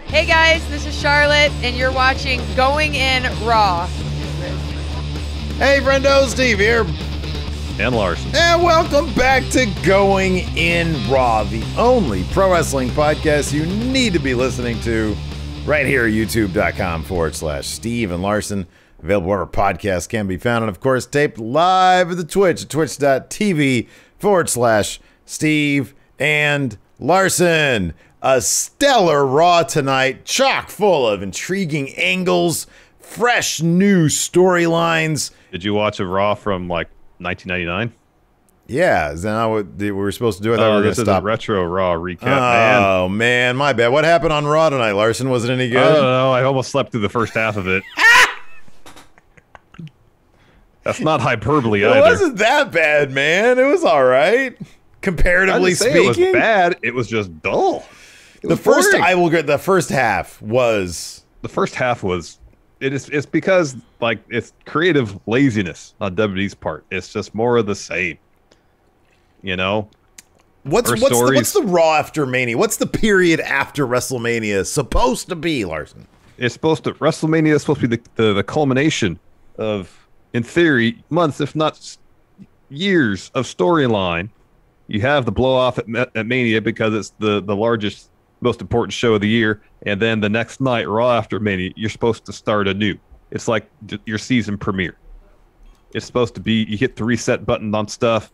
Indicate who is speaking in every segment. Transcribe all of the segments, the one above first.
Speaker 1: Hey guys, this is Charlotte, and you're watching Going In Raw.
Speaker 2: Hey, friendo, Steve here.
Speaker 3: And Larson.
Speaker 2: And welcome back to Going In Raw, the only pro wrestling podcast you need to be listening to right here at youtube.com/Steve and Larson. Available wherever podcasts can be found. And of course, taped live at the Twitch at twitch.tv/Steve and Larson. A stellar Raw tonight, chock full of intriguing angles, fresh new storylines.
Speaker 3: Did you watch a Raw from like 1999?
Speaker 2: Yeah, is that not what we were supposed to do? I thought we were going to stop.
Speaker 3: A retro Raw recap.
Speaker 2: Oh, man, my bad. What happened on Raw tonight, Larson? Was it any good?
Speaker 3: I don't know. I almost slept through the first half of it. That's not hyperbole either.
Speaker 2: It wasn't that bad, man. It was all right, comparatively speaking.
Speaker 3: It was bad. It was just dull.
Speaker 2: The first half was.
Speaker 3: It's because like it's creative laziness on WWE's part. It's just more of the same. You know.
Speaker 2: What's the Raw after Mania? What's the period after WrestleMania supposed to be, Larson?
Speaker 3: WrestleMania is supposed to be the culmination of, in theory, months, if not years of storyline. You have the blow off at Mania because it's the largest, most important show of the year, and then the next night, Raw after Mania, you're supposed to start anew. It's like your season premiere. It's supposed to be, you hit the reset button on stuff,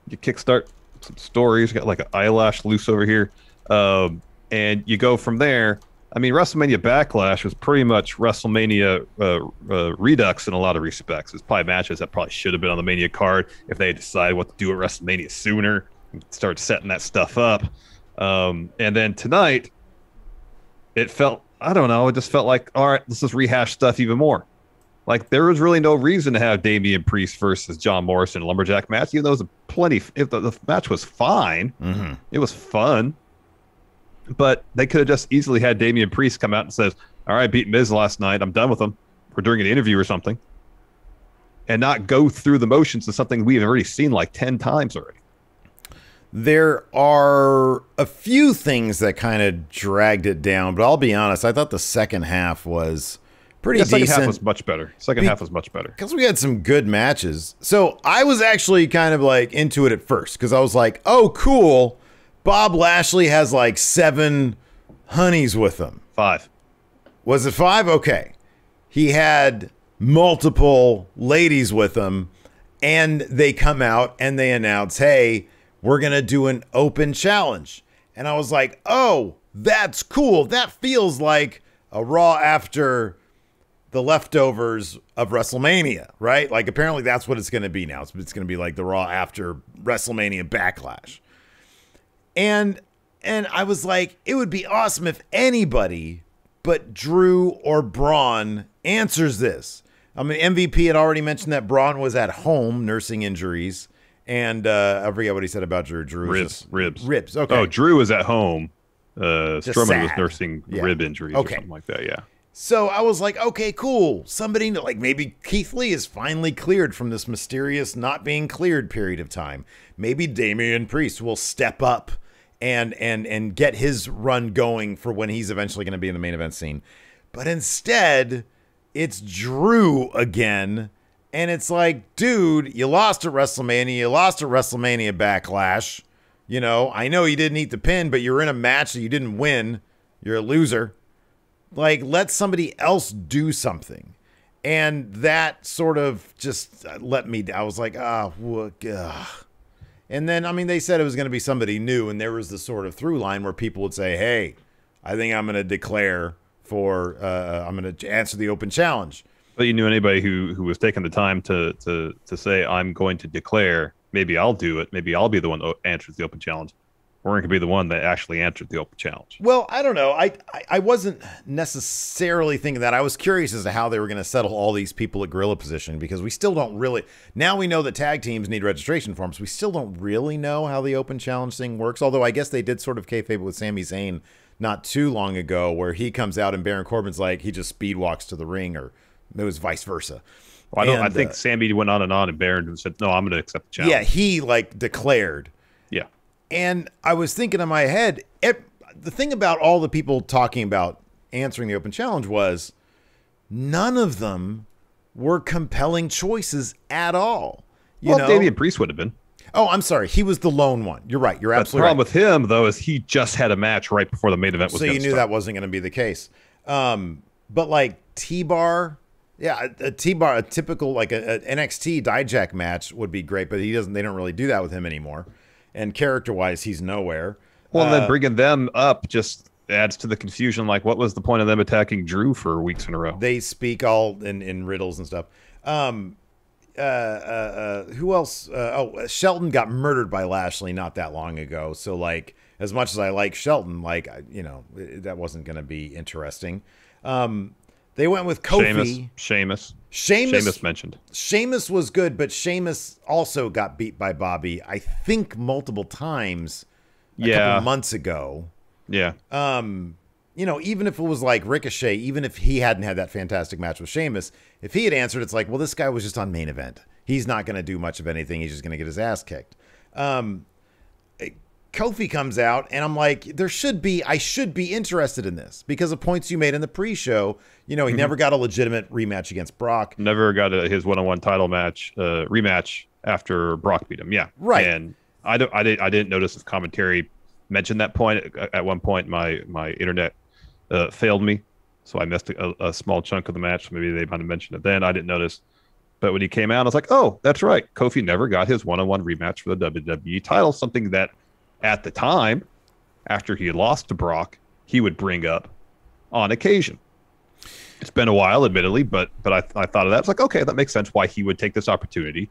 Speaker 3: you kickstart some stories, you got like an eyelash loose over here, and you go from there. I mean, WrestleMania Backlash was pretty much WrestleMania Redux in a lot of respects. It's probably matches that probably should have been on the Mania card if they had decided what to do at WrestleMania sooner and start setting that stuff up. And then tonight, it felt, I don't know, it just felt like, all right, let's just rehash stuff even more. Like, there was really no reason to have Damian Priest versus John Morrison lumberjack match, even though it was the match was fine. Mm-hmm. It was fun. But they could have just easily had Damian Priest come out and says, all right, beat Miz last night, I'm done with him, or during an interview or something, and not go through the motions of something we've already seen like 10 times already.
Speaker 2: There are a few things that kind of dragged it down, but I'll be honest, I thought the second half was pretty decent.
Speaker 3: The second half was much better.
Speaker 2: Because we had some good matches. So I was actually kind of like into it at first, because I was like, oh, cool. Bob Lashley has like 7 honeys with him.
Speaker 3: 5.
Speaker 2: Was it 5? Okay. He had multiple ladies with him, and they come out and they announce, hey, we're going to do an open challenge. And I was like, oh, that's cool. That feels like a Raw after the leftovers of WrestleMania, right? Like, apparently that's what it's going to be now. It's going to be like the Raw after WrestleMania Backlash. And I was like, it would be awesome if anybody but Drew or Braun answers this. I mean, MVP had already mentioned that Braun was at home nursing injuries. And I forget what he said about Drew.
Speaker 3: Ribs.
Speaker 2: Okay.
Speaker 3: Oh, Drew was at home. Strowman was nursing rib injuries or something like that, yeah.
Speaker 2: So I was like, okay, cool. Somebody, like maybe Keith Lee is finally cleared from this mysterious not being cleared period of time. Maybe Damian Priest will step up and get his run going for when he's eventually going to be in the main event scene. But instead, it's Drew again. And it's like, dude, you lost at WrestleMania. You lost at WrestleMania Backlash. You know, I know you didn't eat the pin, but you're in a match that you didn't win. You're a loser. Like, let somebody else do something. And that sort of just let me down. I was like, And then, I mean, they said it was going to be somebody new, and there was the sort of through line where people would say, hey, I think I'm going to declare for, I'm going to answer the open challenge.
Speaker 3: But you knew anybody who was taking the time to say, I'm going to declare, maybe I'll do it, maybe I'll be the one that answers the open challenge. Warren could be the one that actually answered the open challenge.
Speaker 2: Well, I don't know. I wasn't necessarily thinking that. I was curious as to how they were going to settle all these people at gorilla position, because we still don't really. Now we know that tag teams need registration forms. We still don't really know how the open challenge thing works. Although I guess they did sort of kayfabe with Sami Zayn not too long ago, where he comes out and Baron Corbin's like, he just speed walks to the ring, or it was vice versa.
Speaker 3: Well, I think Sammy went on, and Baron said, no, I'm going to accept the challenge.
Speaker 2: Yeah, he like declared.
Speaker 3: Yeah.
Speaker 2: And I was thinking in my head, the thing about all the people talking about answering the open challenge was none of them were compelling choices at all. You know?
Speaker 3: Damian Priest would have been.
Speaker 2: Oh, I'm sorry. He was the lone one. You're right. You're absolutely right.
Speaker 3: The problem with him, though, is he just had a match right before the main event was.
Speaker 2: So you knew that wasn't going to be the case. But like T-Bar, yeah, a T-Bar, a typical like a NXT Dijak match would be great, but he doesn't. They don't really do that with him anymore. And character-wise, he's nowhere.
Speaker 3: Well, and then bringing them up just adds to the confusion. Like, what was the point of them attacking Drew for weeks in a row?
Speaker 2: They speak all in riddles and stuff. Who else? Shelton got murdered by Lashley not that long ago. So like, as much as I like Shelton, like, you know, that wasn't going to be interesting. They went with Kofi.
Speaker 3: Sheamus mentioned.
Speaker 2: Sheamus was good, but Sheamus also got beat by Bobby, I think, multiple times a couple months ago.
Speaker 3: Yeah.
Speaker 2: You know, even if it was like Ricochet, even if he hadn't had that fantastic match with Sheamus, if he had answered, it's like, well, this guy was just on main event. He's not going to do much of anything. He's just going to get his ass kicked. Kofi comes out, and I'm like, I should be interested in this because of points you made in the pre-show. You know, he never got a legitimate rematch against Brock.
Speaker 3: Never got his one-on-one title match rematch after Brock beat him. Yeah,
Speaker 2: right.
Speaker 3: And I didn't notice if commentary mentioned that point. At one point, my internet failed me, so I missed a small chunk of the match. Maybe they might have mentioned it then. I didn't notice. But when he came out, I was like, oh, that's right. Kofi never got his one-on-one rematch for the WWE title, something that at the time, after he had lost to Brock, he would bring up on occasion. It's been a while, admittedly, but I thought of that. It's like, okay, that makes sense why he would take this opportunity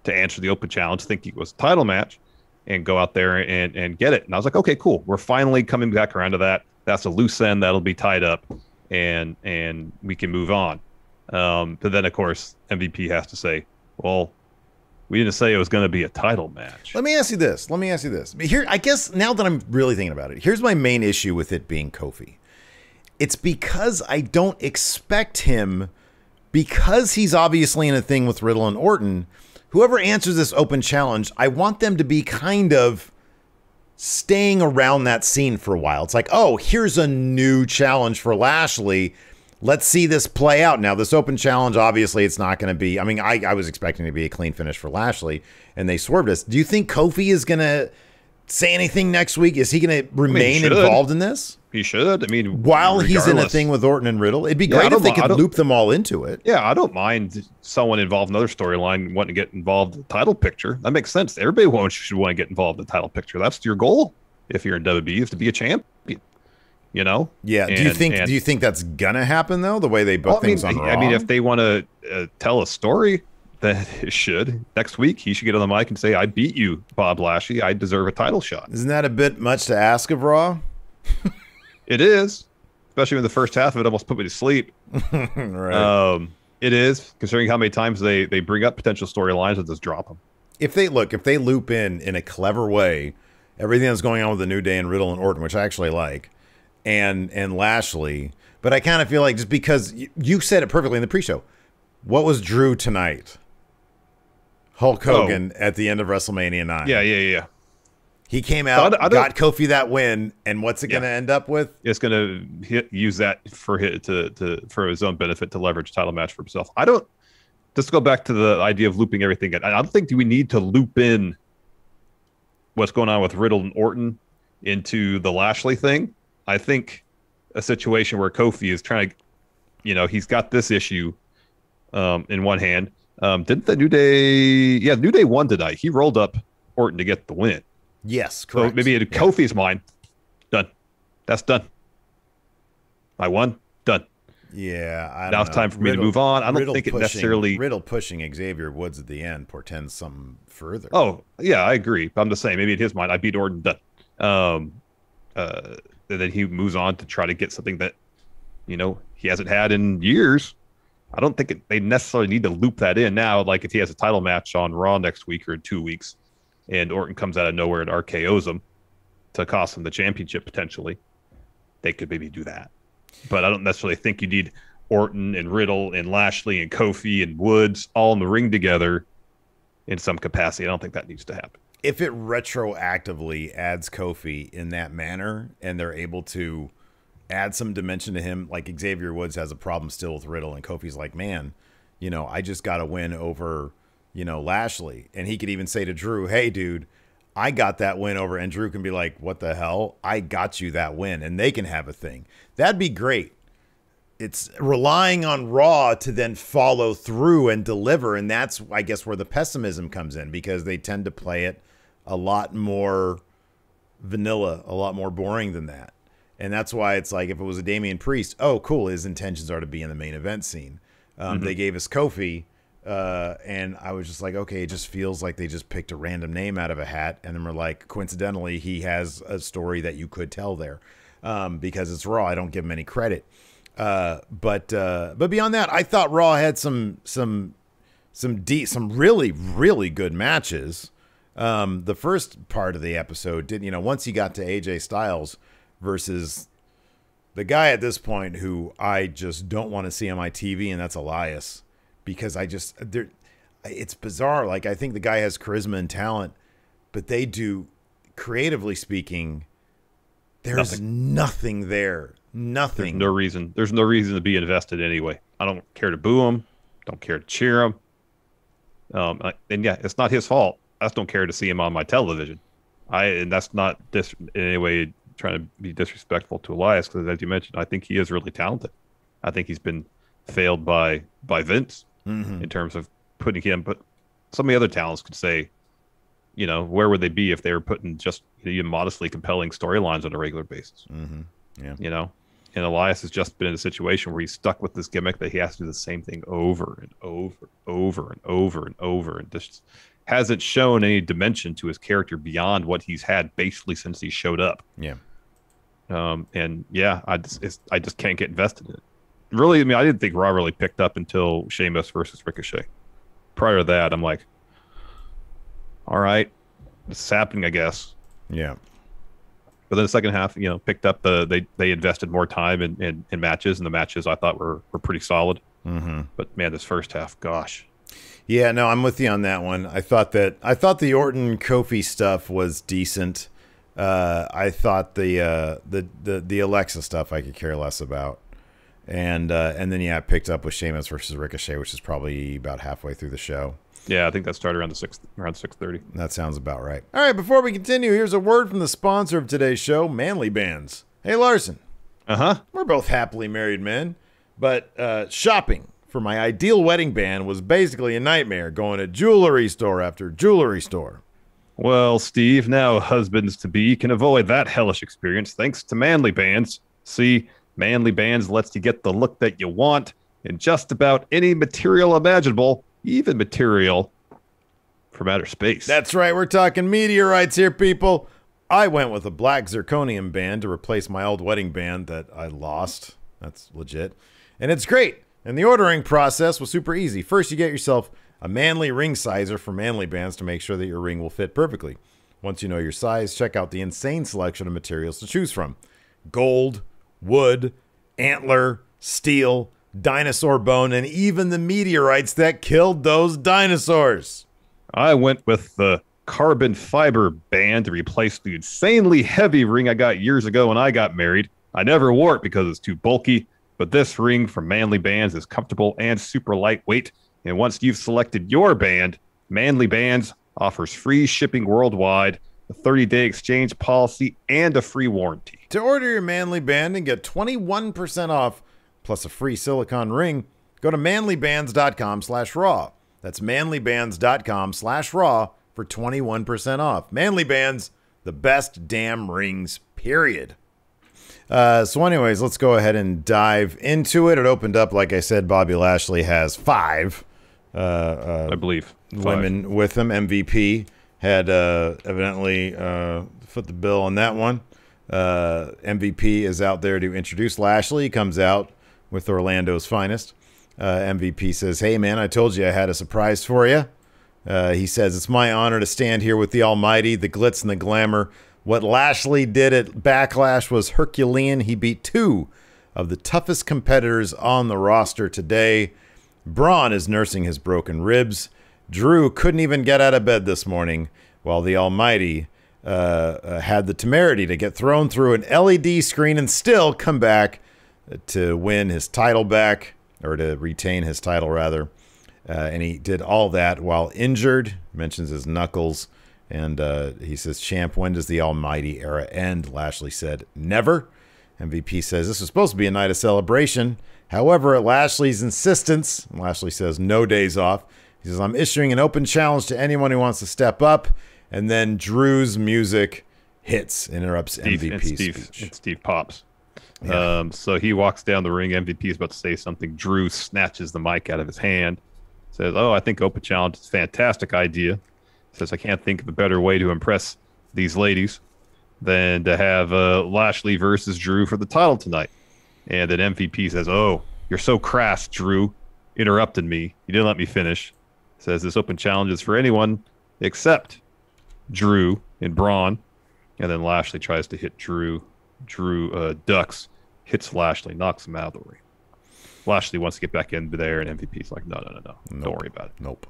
Speaker 3: to answer the open challenge, think it was a title match, and go out there and get it. And I was like, okay, cool. We're finally coming back around to that. That's a loose end that'll be tied up, and we can move on. But then, of course, MVP has to say, well, we didn't say it was going to be a title match.
Speaker 2: Let me ask you this. Here, I guess now that I'm really thinking about it, here's my main issue with it being Kofi. It's because I don't expect him, because he's obviously in a thing with Riddle and Orton, whoever answers this open challenge, I want them to be kind of staying around that scene for a while. It's like, oh, here's a new challenge for Lashley. Let's see this play out. Now, this open challenge, obviously, it's not going to be... I mean, I was expecting it to be a clean finish for Lashley, and they swerved us. Do you think Kofi is going to say anything next week? Is he going to remain involved in this?
Speaker 3: He should. I mean,
Speaker 2: while he's in a thing with Orton and Riddle, it'd be great if they could loop them all into it.
Speaker 3: Yeah, I don't mind someone involved in another storyline wanting to get involved in the title picture. That makes sense. Everybody should want to get involved in the title picture. That's your goal if you're in WWE, is to be a champion. You know?
Speaker 2: Yeah. Do you think that's gonna happen though? The way they book things on Raw?
Speaker 3: I mean, if they want to tell a story, then it should. Next week, he should get on the mic and say, "I beat you, Bob Lashley. I deserve a title shot."
Speaker 2: Isn't that a bit much to ask of Raw?
Speaker 3: It is, especially when the first half of it almost put me to sleep.
Speaker 2: Right.
Speaker 3: It is, considering how many times they bring up potential storylines and just drop them.
Speaker 2: If they loop in a clever way everything that's going on with the New Day and Riddle and Orton, which I actually like, and Lashley, but I kind of feel like, just because you said it perfectly in the pre-show, what was Drew tonight? Hulk Hogan at the end of WrestleMania 9.
Speaker 3: Yeah.
Speaker 2: He came out, got Kofi that win, and what's it going to end up with?
Speaker 3: It's going to use that for his own benefit to leverage a title match for himself. Just to go back to the idea of looping everything in, I don't think we need to loop in what's going on with Riddle and Orton into the Lashley thing. I think a situation where Kofi is trying to, he's got this issue in one hand. Didn't the New Day... Yeah, New Day won tonight. He rolled up Orton to get the win.
Speaker 2: Yes, correct.
Speaker 3: So maybe in Kofi's mind, done. That's done. I won. Done.
Speaker 2: Yeah,
Speaker 3: now it's time for me to move on. I don't think it necessarily...
Speaker 2: Riddle pushing Xavier Woods at the end portends something further.
Speaker 3: Oh, yeah, I agree. But I'm just saying, maybe in his mind, I beat Orton, done. And then he moves on to try to get something that, he hasn't had in years. I don't think they necessarily need to loop that in now. Like if he has a title match on Raw next week or in 2 weeks, and Orton comes out of nowhere and RKO's him to cost him the championship potentially, they could maybe do that. But I don't necessarily think you need Orton and Riddle and Lashley and Kofi and Woods all in the ring together in some capacity. I don't think that needs to happen.
Speaker 2: If it retroactively adds Kofi in that manner and they're able to add some dimension to him. Like Xavier Woods has a problem still with Riddle, and Kofi's like, man, you know, I just got to win over, you know, Lashley. And he could even say to Drew, hey, dude, I got that win over. And Drew can be like, what the hell? I got you that win. And they can have a thing. That'd be great. It's relying on Raw to then follow through and deliver. And that's, I guess, where the pessimism comes in, because they tend to play it a lot more vanilla, a lot more boring than that. And that's why it's like, if it was a Damian Priest, oh, cool, his intentions are to be in the main event scene. They gave us Kofi, and I was just like, okay, it just feels like they just picked a random name out of a hat, and then we're like, coincidentally, he has a story that you could tell there, because it's Raw. I don't give him any credit. But beyond that, I thought Raw had some really, really good matches. The first part of the episode did, you know, once you got to AJ Styles versus the guy at this point who I just don't want to see on my TV, and that's Elias, because it's bizarre. Like, I think the guy has charisma and talent, but they do, creatively speaking, there's nothing there. Nothing.
Speaker 3: There's no reason to be invested anyway. I don't care to boo him. Don't care to cheer him. And yeah, it's not his fault. I just don't care to see him on my television. And that's not in any way trying to be disrespectful to Elias, because as you mentioned, I think he is really talented. I think he's been failed by Vince in terms of putting him. But some of the other talents could say, you know, where would they be if they were putting just even modestly compelling storylines on a regular basis?
Speaker 2: Yeah.
Speaker 3: You know, and Elias has just been in a situation where he's stuck with this gimmick that he has to do the same thing over and over and just hasn't shown any dimension to his character beyond what he's had basically since he showed up.
Speaker 2: Yeah.
Speaker 3: And yeah, I just can't get invested in it. Really, I mean, I didn't think Raw really picked up until Sheamus versus Ricochet. Prior to that, I'm like, all right, this is happening, I guess.
Speaker 2: Yeah.
Speaker 3: But then the second half, you know, picked up they invested more time in matches, and the matches I thought were pretty solid. But man, this first half, gosh.
Speaker 2: Yeah, no, I'm with you on that one. I thought the Orton Kofi stuff was decent. I thought the Alexa stuff I could care less about. And then yeah, it picked up with Sheamus versus Ricochet, which is probably about halfway through the show.
Speaker 3: Yeah, I think that started around 6:30.
Speaker 2: That sounds about right. All right, before we continue, here's a word from the sponsor of today's show, Manly Bands. Hey, Larson. We're both happily married men, but shopping for my ideal wedding band was basically a nightmare, going to jewelry store after jewelry store.
Speaker 3: Well, Steve, now husbands-to-be can avoid that hellish experience thanks to Manly Bands. See, Manly Bands lets you get the look that you want in just about any material imaginable, even material from outer space.
Speaker 2: That's right, we're talking meteorites here, people. I went with a black zirconium band to replace my old wedding band that I lost. That's legit. And it's great. And the ordering process was super easy. First, you get yourself a manly ring sizer from Manly Bands to make sure that your ring will fit perfectly. Once you know your size, check out the insane selection of materials to choose from. Gold, wood, antler, steel, dinosaur bone, and even the meteorites that killed those dinosaurs.
Speaker 3: I went with the carbon fiber band to replace the insanely heavy ring I got years ago when I got married. I never wore it because it's too bulky, but this ring from Manly Bands is comfortable and super lightweight. And once you've selected your band, Manly Bands offers free shipping worldwide, a 30-day exchange policy, and a free warranty.
Speaker 2: To order your Manly Band and get 21% off plus a free silicone ring, go to manlybands.com/raw. That's manlybands.com/raw for 21% off. Manly Bands, the best damn rings, period. So anyways, let's go ahead and dive into it. It opened up, like I said, Bobby Lashley has five
Speaker 3: I believe
Speaker 2: women with him. MVP had evidently foot the bill on that one. MVP is out there to introduce Lashley. He comes out with Orlando's finest. MVP says, hey, man, I told you I had a surprise for you. He says, it's my honor to stand here with the Almighty, the glitz and the glamour. What Lashley did at Backlash was Herculean. He beat two of the toughest competitors on the roster today. Braun is nursing his broken ribs. Drew couldn't even get out of bed this morning, while the Almighty had the temerity to get thrown through an LED screen and still come back to win his title back, or to retain his title, rather. And he did all that while injured. Mentions his knuckles. And he says, "Champ, when does the almighty era end?" Lashley said, "Never." MVP says, "This was supposed to be a night of celebration. However, at Lashley's insistence," Lashley says, "no days off." He says, "I'm issuing an open challenge to anyone who wants to step up." And then Drew's music hits, interrupts MVP's speech.
Speaker 3: And Steve pops.
Speaker 2: Yeah.
Speaker 3: So he walks down the ring. MVP is about to say something. Drew snatches the mic out of his hand. Says, "Oh, I think open challenge is a fantastic idea." Says, "I can't think of a better way to impress these ladies than to have Lashley versus Drew for the title tonight." And then MVP says, "Oh, you're so crass, Drew. Interrupted me. You didn't let me finish." Says, "This open challenge is for anyone except Drew and Braun." And then Lashley tries to hit Drew. Drew ducks, hits Lashley, knocks him out of the ring. Lashley wants to get back in there, and MVP's like, no.
Speaker 2: Nope.
Speaker 3: Don't worry about it.
Speaker 2: Nope.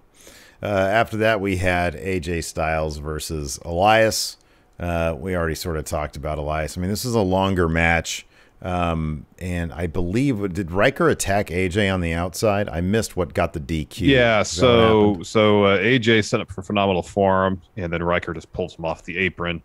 Speaker 2: After that, we had AJ Styles versus Elias. We already sort of talked about Elias. I mean, this is a longer match. And I believe, did Riker attack AJ on the outside? I missed what got the DQ.
Speaker 3: Yeah, so AJ set up for phenomenal form, and then Riker just pulls him off the apron.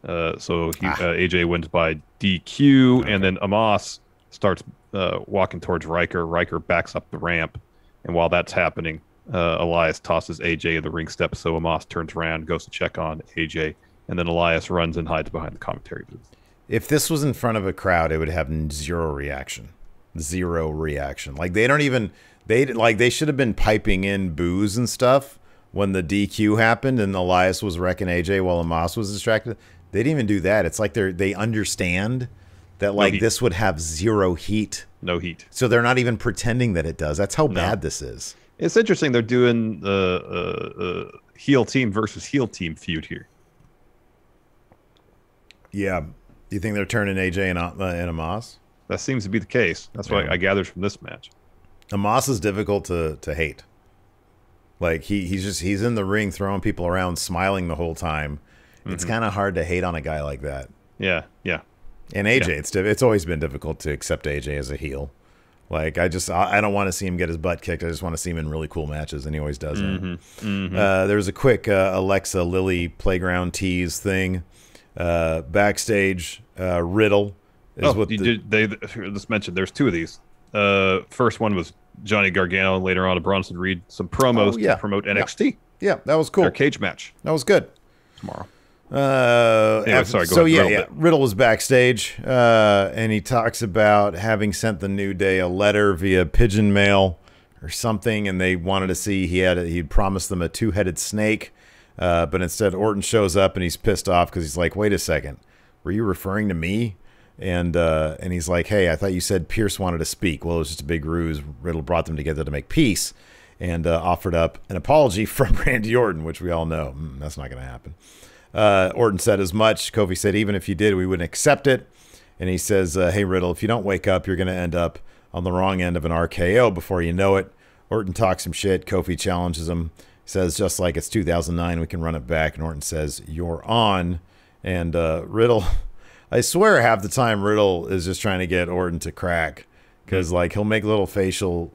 Speaker 3: AJ wins by DQ, okay. And then Amos starts walking towards Riker. Riker backs up the ramp, and while that's happening, Elias tosses AJ in the ring steps, so Amos turns around, goes to check on AJ, and then Elias runs and hides behind the commentary booth.
Speaker 2: If this was in front of a crowd, it would have zero reaction. Zero reaction. Like, they should have been piping in boos and stuff when the DQ happened and Elias was wrecking AJ while Amos was distracted. They didn't even do that. It's like they understand that, like, this would have zero heat.
Speaker 3: No heat.
Speaker 2: So they're not even pretending that it does. That's how bad this is.
Speaker 3: It's interesting they're doing the heel team versus heel team feud here.
Speaker 2: Yeah. Do you think they're turning AJ and Amos?
Speaker 3: That seems to be the case. That's what I gathered from this match.
Speaker 2: Amos is difficult to hate. Like, he's in the ring throwing people around, smiling the whole time. It's kind of hard to hate on a guy like that.
Speaker 3: Yeah.
Speaker 2: And AJ, it's always been difficult to accept AJ as a heel. Like, I don't want to see him get his butt kicked. I just want to see him in really cool matches, and he always does it. There was a quick Alexa Lily playground tease thing. Backstage, Riddle is let's mention there's two of these. First one was Johnny Gargano, and later on Bronson Reed, some promos to promote NXT. Yeah, that was cool.
Speaker 3: Their cage match.
Speaker 2: That was good.
Speaker 3: Tomorrow.
Speaker 2: Riddle was backstage, and he talks about having sent the New Day a letter via pigeon mail or something, and they wanted to see he'd promised them a two-headed snake, but instead Orton shows up and he's pissed off because he's like, "Wait a second, were you referring to me?" And he's like, "Hey, I thought you said Pierce wanted to speak." Well, it was just a big ruse. Riddle brought them together to make peace, and offered up an apology from Randy Orton, which we all know that's not going to happen. Orton said as much. Kofi said, "Even if you did, we wouldn't accept it." And he says, "Hey, Riddle, if you don't wake up, you're going to end up on the wrong end of an RKO before you know it." Orton talks some shit. Kofi challenges him. Says, "Just like it's 2009, we can run it back." And Orton says, "You're on." And Riddle, I swear half the time Riddle is just trying to get Orton to crack. Because, like, he'll make little facial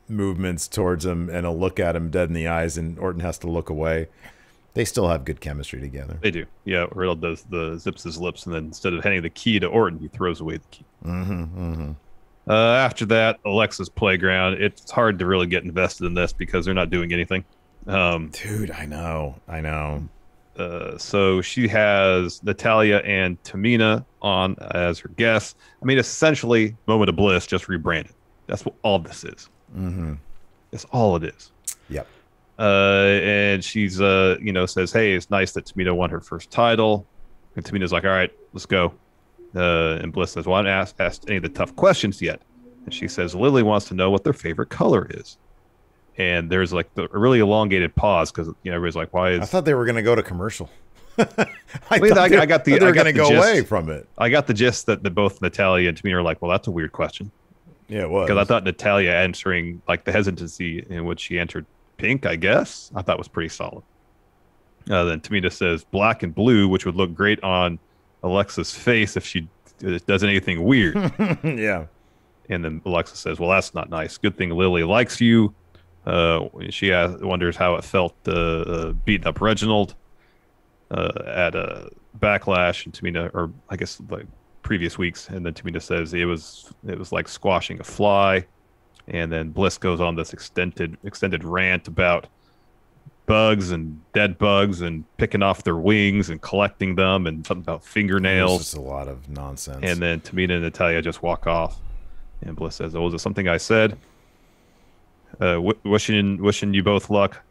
Speaker 2: movements towards him and he'll look at him dead in the eyes and Orton has to look away. They still have good chemistry together.
Speaker 3: They do. Yeah, Riddle does the zips his lips, and then instead of handing the key to Orton, he throws away the key. After that, Alexa's Playground. It's hard to really get invested in this because they're not doing anything.
Speaker 2: Dude, I know.
Speaker 3: So she has Natalya and Tamina on as her guests. I mean, essentially, Moment of Bliss just rebranded. That's what all this is. That's all it is.
Speaker 2: Yep.
Speaker 3: And she's, says, "Hey, it's nice that Tamina won her first title." And Tamina's like, "All right, let's go." And Bliss says, "Well, I haven't asked any of the tough questions yet." And she says, "Lily wants to know what their favorite color is." And there's like a really elongated pause because everybody's like, "Why is?"
Speaker 2: I thought they were going to go to commercial.
Speaker 3: I got the.
Speaker 2: They're going to go away from it.
Speaker 3: I got the gist that both Natalya and Tamina are like, "Well, that's a weird question."
Speaker 2: Yeah, it was.
Speaker 3: Because I thought Natalya answering like the hesitancy in which she entered pink, I guess, I thought was pretty solid. Then Tamina says black and blue, which would look great on Alexa's face if she does anything weird.
Speaker 2: Yeah.
Speaker 3: And then Alexa says, well, that's not nice. Good thing Lily likes you. She wonders how it felt beating up Reginald at a Backlash. And Tamina, or I guess like previous weeks. And then Tamina says it was like squashing a fly. And then Bliss goes on this extended rant about bugs and dead bugs and picking off their wings and collecting them and something about fingernails.
Speaker 2: It's just a lot of nonsense.
Speaker 3: And then Tamina and Natalya just walk off. And Bliss says, oh, was it something I said? Wishing you both luck.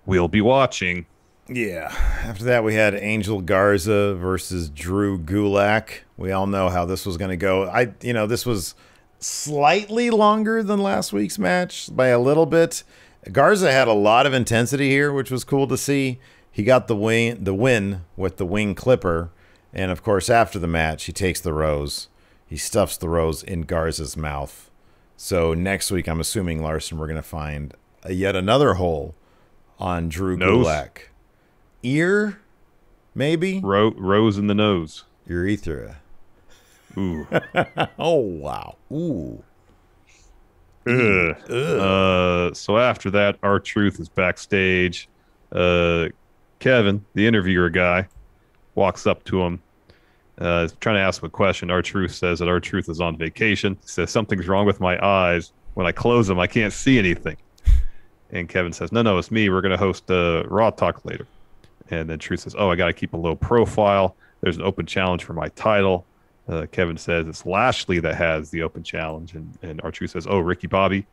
Speaker 3: We'll be watching.
Speaker 2: Yeah. After that, we had Angel Garza versus Drew Gulak. We all know how this was going to go. This was slightly longer than last week's match by a little bit. Garza had a lot of intensity here, which was cool to see. He got the win with the wing clipper. And, of course, after the match, he takes the rose. He stuffs the rose in Garza's mouth. So next week, I'm assuming, Larson, we're going to find yet another hole on Drew Gulak. Ear, maybe?
Speaker 3: Rose in the nose.
Speaker 2: Urethra.
Speaker 3: Ooh.
Speaker 2: Oh, wow. Ooh.
Speaker 3: Ugh. So after that, R-Truth is backstage. Kevin, the interviewer guy, walks up to him. Trying to ask him a question. R-Truth says that R-Truth is on vacation. He says, something's wrong with my eyes. When I close them, I can't see anything. And Kevin says, no, it's me. We're going to host Raw Talk later. And then Truth says, oh, I got to keep a low profile. There's an open challenge for my title. Kevin says it's Lashley that has the open challenge. And R-Truth says, oh, Ricky Bobby,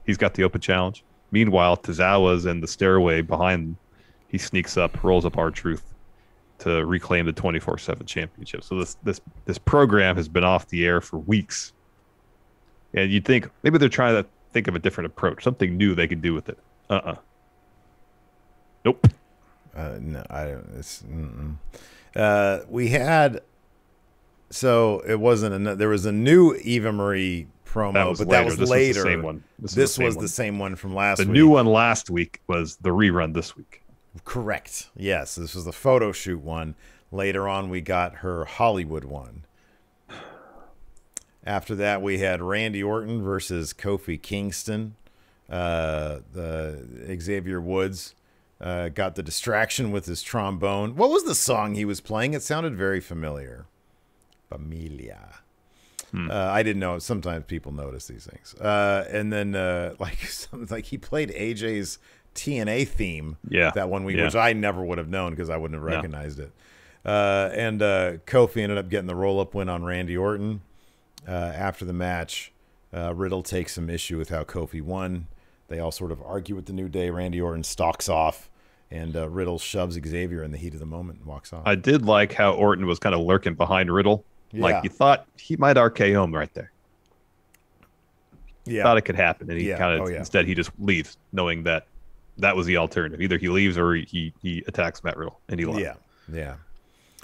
Speaker 3: he's got the open challenge. Meanwhile, Tozawa's in the stairway behind him. He sneaks up, rolls up R-Truth to reclaim the 24/7 championship. So this program has been off the air for weeks. And you'd think maybe they're trying to think of a different approach, something new they could do with it. Nope.
Speaker 2: No, I don't. It's. We had. So it wasn't. There was a new Eva Marie promo, but that was later.
Speaker 3: Was the same one.
Speaker 2: This was the same one from last week.
Speaker 3: The new one last week was the rerun this week.
Speaker 2: Correct. Yes, this was the photo shoot one. Later on, we got her Hollywood one. After that, we had Randy Orton versus Kofi Kingston. The Xavier Woods got the distraction with his trombone. What was the song he was playing? It sounded very familiar. Familia. I didn't know. Sometimes people notice these things. And then like he played AJ's TNA theme that one week, which I never would have known because I wouldn't have recognized it. And Kofi ended up getting the roll-up win on Randy Orton. After the match, Riddle takes some issue with how Kofi won. They all sort of argue with the New Day. Randy Orton stalks off, and Riddle shoves Xavier in the heat of the moment and walks off.
Speaker 3: I did like how Orton was kind of lurking behind Riddle.
Speaker 2: Yeah.
Speaker 3: Like you thought he might RKO him right there.
Speaker 2: Yeah.
Speaker 3: Thought it could happen, and he instead he just leaves, knowing that was the alternative. Either he leaves or he attacks Matt Riddle, and he left.
Speaker 2: Yeah.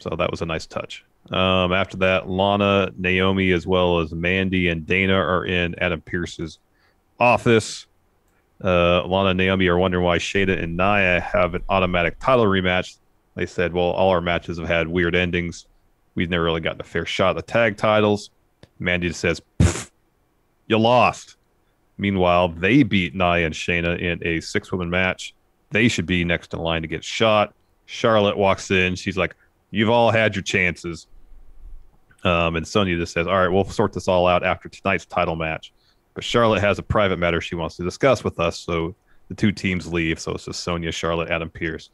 Speaker 3: So that was a nice touch. After that, Lana, Naomi, as well as Mandy and Dana are in Adam Pearce's office. Lana and Naomi are wondering why Shayna and Nia have an automatic title rematch. They said, well, all our matches have had weird endings. We've never really gotten a fair shot at the tag titles. Mandy just says, you lost. Meanwhile, they beat Nia and Shayna in a 6-woman match. They should be next in line to get shot. Charlotte walks in. She's like, you've all had your chances. And Sonya just says, all right, we'll sort this all out after tonight's title match. But Charlotte has a private matter she wants to discuss with us, so the two teams leave. So it's just Sonya, Charlotte, Adam Pearce.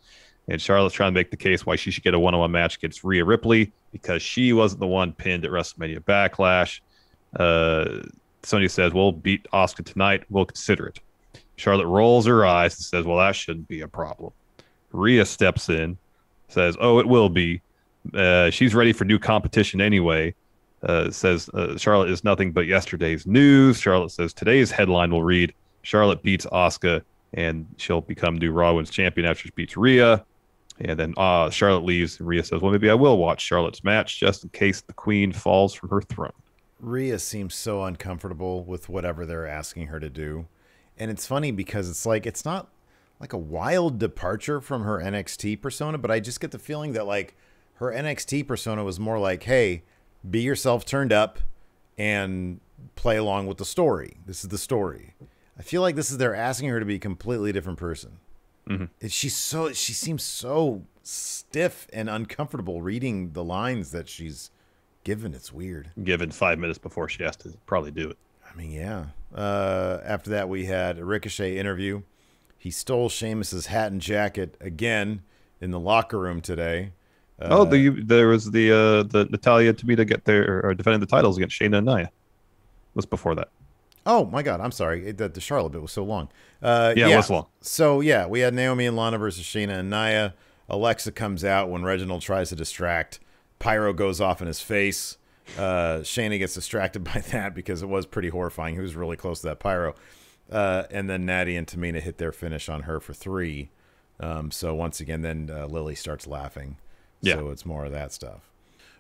Speaker 3: And Charlotte's trying to make the case why she should get a one-on-one match against Rhea Ripley because she wasn't the one pinned at WrestleMania Backlash. Sonya says, we'll beat Asuka tonight. We'll consider it. Charlotte rolls her eyes and says, well, that shouldn't be a problem. Rhea steps in, says, oh, it will be. She's ready for new competition anyway. Says Charlotte is nothing but yesterday's news. Charlotte says today's headline will read, Charlotte beats Asuka and she'll become new Raw Women's Champion after she beats Rhea. And then Charlotte leaves and Rhea says, well, maybe I will watch Charlotte's match just in case the queen falls from her throne.
Speaker 2: Rhea seems so uncomfortable with whatever they're asking her to do. And it's funny because it's like, it's not like a wild departure from her NXT persona, but I just get the feeling that like her NXT persona was more like, hey, be yourself turned up and play along with the story. This is the story. I feel like they're asking her to be a completely different person. Mm-hmm. She seems so stiff and uncomfortable reading the lines that she's given. It's weird.
Speaker 3: Given 5 minutes before she has to probably do it.
Speaker 2: I mean, yeah. After that, we had a Ricochet interview. He stole Sheamus's hat and jacket again in the locker room today.
Speaker 3: There was the Natalia Tamina get there or defending the titles against Shayna and Nia. Was before that.
Speaker 2: Oh my God, I'm sorry. The Charlotte bit was so long.
Speaker 3: It was long.
Speaker 2: So yeah, we had Naomi and Lana versus Shayna and Nia. Alexa comes out when Reginald tries to distract. Pyro goes off in his face. Shayna gets distracted by that because it was pretty horrifying. He was really close to that pyro. And then Natty and Tamina hit their finish on her for 3. So once again, then Lily starts laughing.
Speaker 3: Yeah.
Speaker 2: So it's more of that stuff.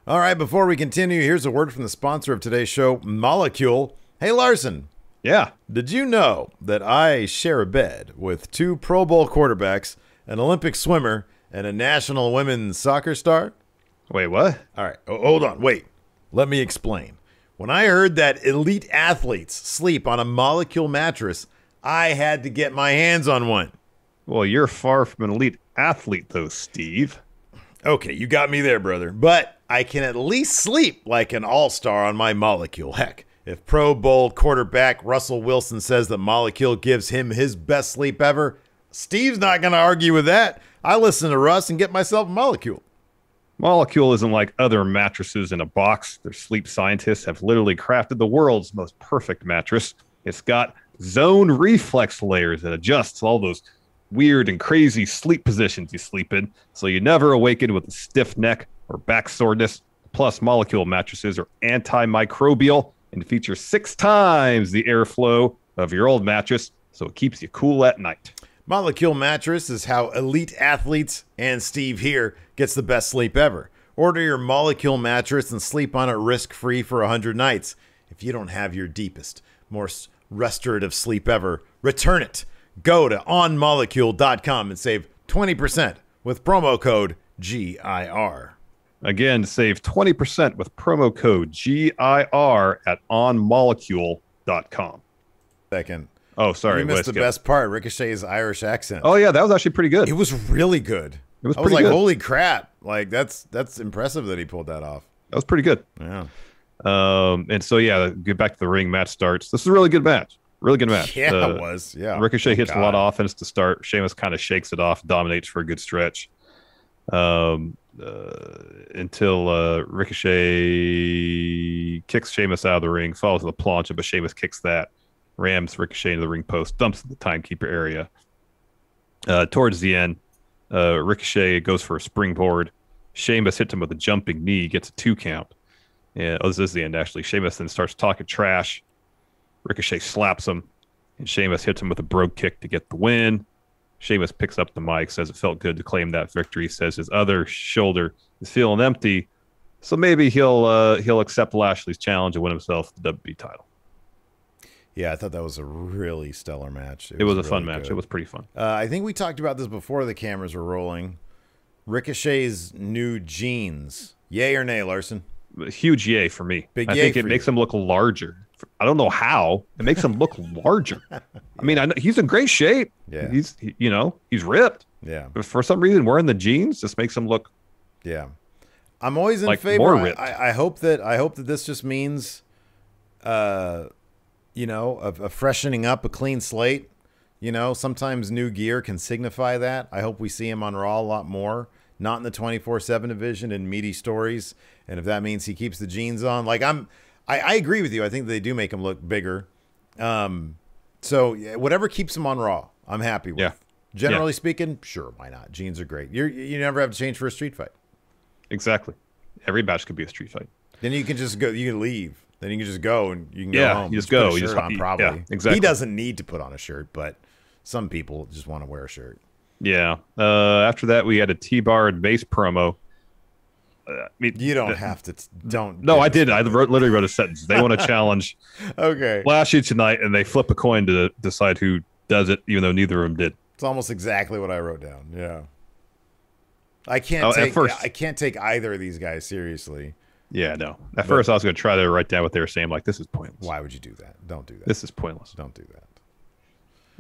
Speaker 2: All right, before we continue, here's a word from the sponsor of today's show, Molecule. Hey, Larson.
Speaker 3: Yeah.
Speaker 2: Did you know that I share a bed with 2 Pro Bowl quarterbacks, an Olympic swimmer, and a national women's soccer star?
Speaker 3: Wait, what?
Speaker 2: All right. Hold on. Wait. Let me explain. When I heard that elite athletes sleep on a Molecule mattress, I had to get my hands on one.
Speaker 3: Well, you're far from an elite athlete, though, Steve.
Speaker 2: Okay, you got me there, brother. But I can at least sleep like an all-star on my Molecule. Heck, if Pro Bowl quarterback Russell Wilson says that Molecule gives him his best sleep ever, Steve's not going to argue with that. I listen to Russ and get myself a Molecule.
Speaker 3: Molecule isn't like other mattresses in a box. Their sleep scientists have literally crafted the world's most perfect mattress. It's got zone reflex layers that adjusts all those weird and crazy sleep positions you sleep in, so you never awaken with a stiff neck or back soreness. Plus, Molecule mattresses are antimicrobial and feature 6 times the airflow of your old mattress, so it keeps you cool at night.
Speaker 2: Molecule mattress is how elite athletes and Steve here gets the best sleep ever. Order your Molecule mattress and sleep on it risk-free for 100 nights. If you don't have your deepest, most restorative sleep ever, return it. Go to onmolecule.com and save 20% with promo code GIR.
Speaker 3: Again, save 20% with promo code GIR at onmolecule.com.
Speaker 2: Second.
Speaker 3: Oh, sorry.
Speaker 2: You missed the best part, Ricochet's Irish accent.
Speaker 3: Oh, yeah, that was actually pretty good.
Speaker 2: It was really good.
Speaker 3: It was
Speaker 2: I
Speaker 3: pretty
Speaker 2: was like,
Speaker 3: good.
Speaker 2: holy crap. Like, that's impressive that he pulled that off.
Speaker 3: That was pretty good.
Speaker 2: Yeah.
Speaker 3: And so, yeah, get back to the ring. Match starts. This is a really good match. Really good match.
Speaker 2: Yeah, it was. Yeah.
Speaker 3: Ricochet hits a lot of offense to start. Sheamus kind of shakes it off, dominates for a good stretch. Until Ricochet kicks Sheamus out of the ring, falls to the plancha, but Sheamus kicks that, rams Ricochet into the ring post, dumps in the timekeeper area. Towards the end, Ricochet goes for a springboard. Sheamus hits him with a jumping knee, gets a 2 count. And this is the end, actually. Sheamus then starts talking trash. Ricochet slaps him, and Sheamus hits him with a brogue kick to get the win. Sheamus picks up the mic, says it felt good to claim that victory, says his other shoulder is feeling empty, so maybe he'll accept Lashley's challenge and win himself the WWE title.
Speaker 2: Yeah, I thought that was a really stellar match.
Speaker 3: It was a
Speaker 2: really
Speaker 3: fun match.
Speaker 2: good.
Speaker 3: It was pretty fun.
Speaker 2: I think we talked about this before the cameras were rolling. Ricochet's new jeans. Yay or nay, Larson?
Speaker 3: A huge yay for me.
Speaker 2: Big
Speaker 3: I
Speaker 2: yay
Speaker 3: think it
Speaker 2: for
Speaker 3: makes
Speaker 2: you.
Speaker 3: him look larger. I don't know how. It makes him look larger. I mean, I know he's in great shape.
Speaker 2: Yeah.
Speaker 3: He's ripped.
Speaker 2: Yeah.
Speaker 3: But for some reason, wearing the jeans just makes him look.
Speaker 2: Yeah. I'm always in
Speaker 3: Like
Speaker 2: favor.
Speaker 3: more ripped.
Speaker 2: I hope that this just means a freshening up, a clean slate. You know, sometimes new gear can signify that. I hope we see him on Raw a lot more, not in the 24/7 division and meaty stories. And if that means he keeps the jeans on, like I agree with you. I think they do make him look bigger. So yeah, whatever keeps him on Raw, I'm happy with.
Speaker 3: Yeah.
Speaker 2: Generally speaking, sure, why not? Jeans are great. You never have to change for a street fight.
Speaker 3: Exactly. Every match could be a street fight.
Speaker 2: Then you can just go. You can leave. Then you can just go and you can
Speaker 3: Yeah,
Speaker 2: go home.
Speaker 3: you just
Speaker 2: put
Speaker 3: go.
Speaker 2: a
Speaker 3: You
Speaker 2: shirt
Speaker 3: just-
Speaker 2: on, probably.
Speaker 3: yeah, exactly.
Speaker 2: He doesn't need to put on a shirt, but some people just want to wear a shirt.
Speaker 3: Yeah. After that, we had a T-Bar and base promo. I mean,
Speaker 2: You don't have to. Don't.
Speaker 3: No, I did. I literally wrote a sentence. They want to challenge
Speaker 2: Okay.
Speaker 3: Lashley tonight, and they flip a coin to decide who does it, even though neither of them did.
Speaker 2: It's almost exactly what I wrote down. Yeah. I can't take either of these guys seriously.
Speaker 3: Yeah, no. At first, I was going to try to write down what they were saying. Like, this is pointless.
Speaker 2: Why would you do that? Don't do that.
Speaker 3: This is pointless.
Speaker 2: Don't do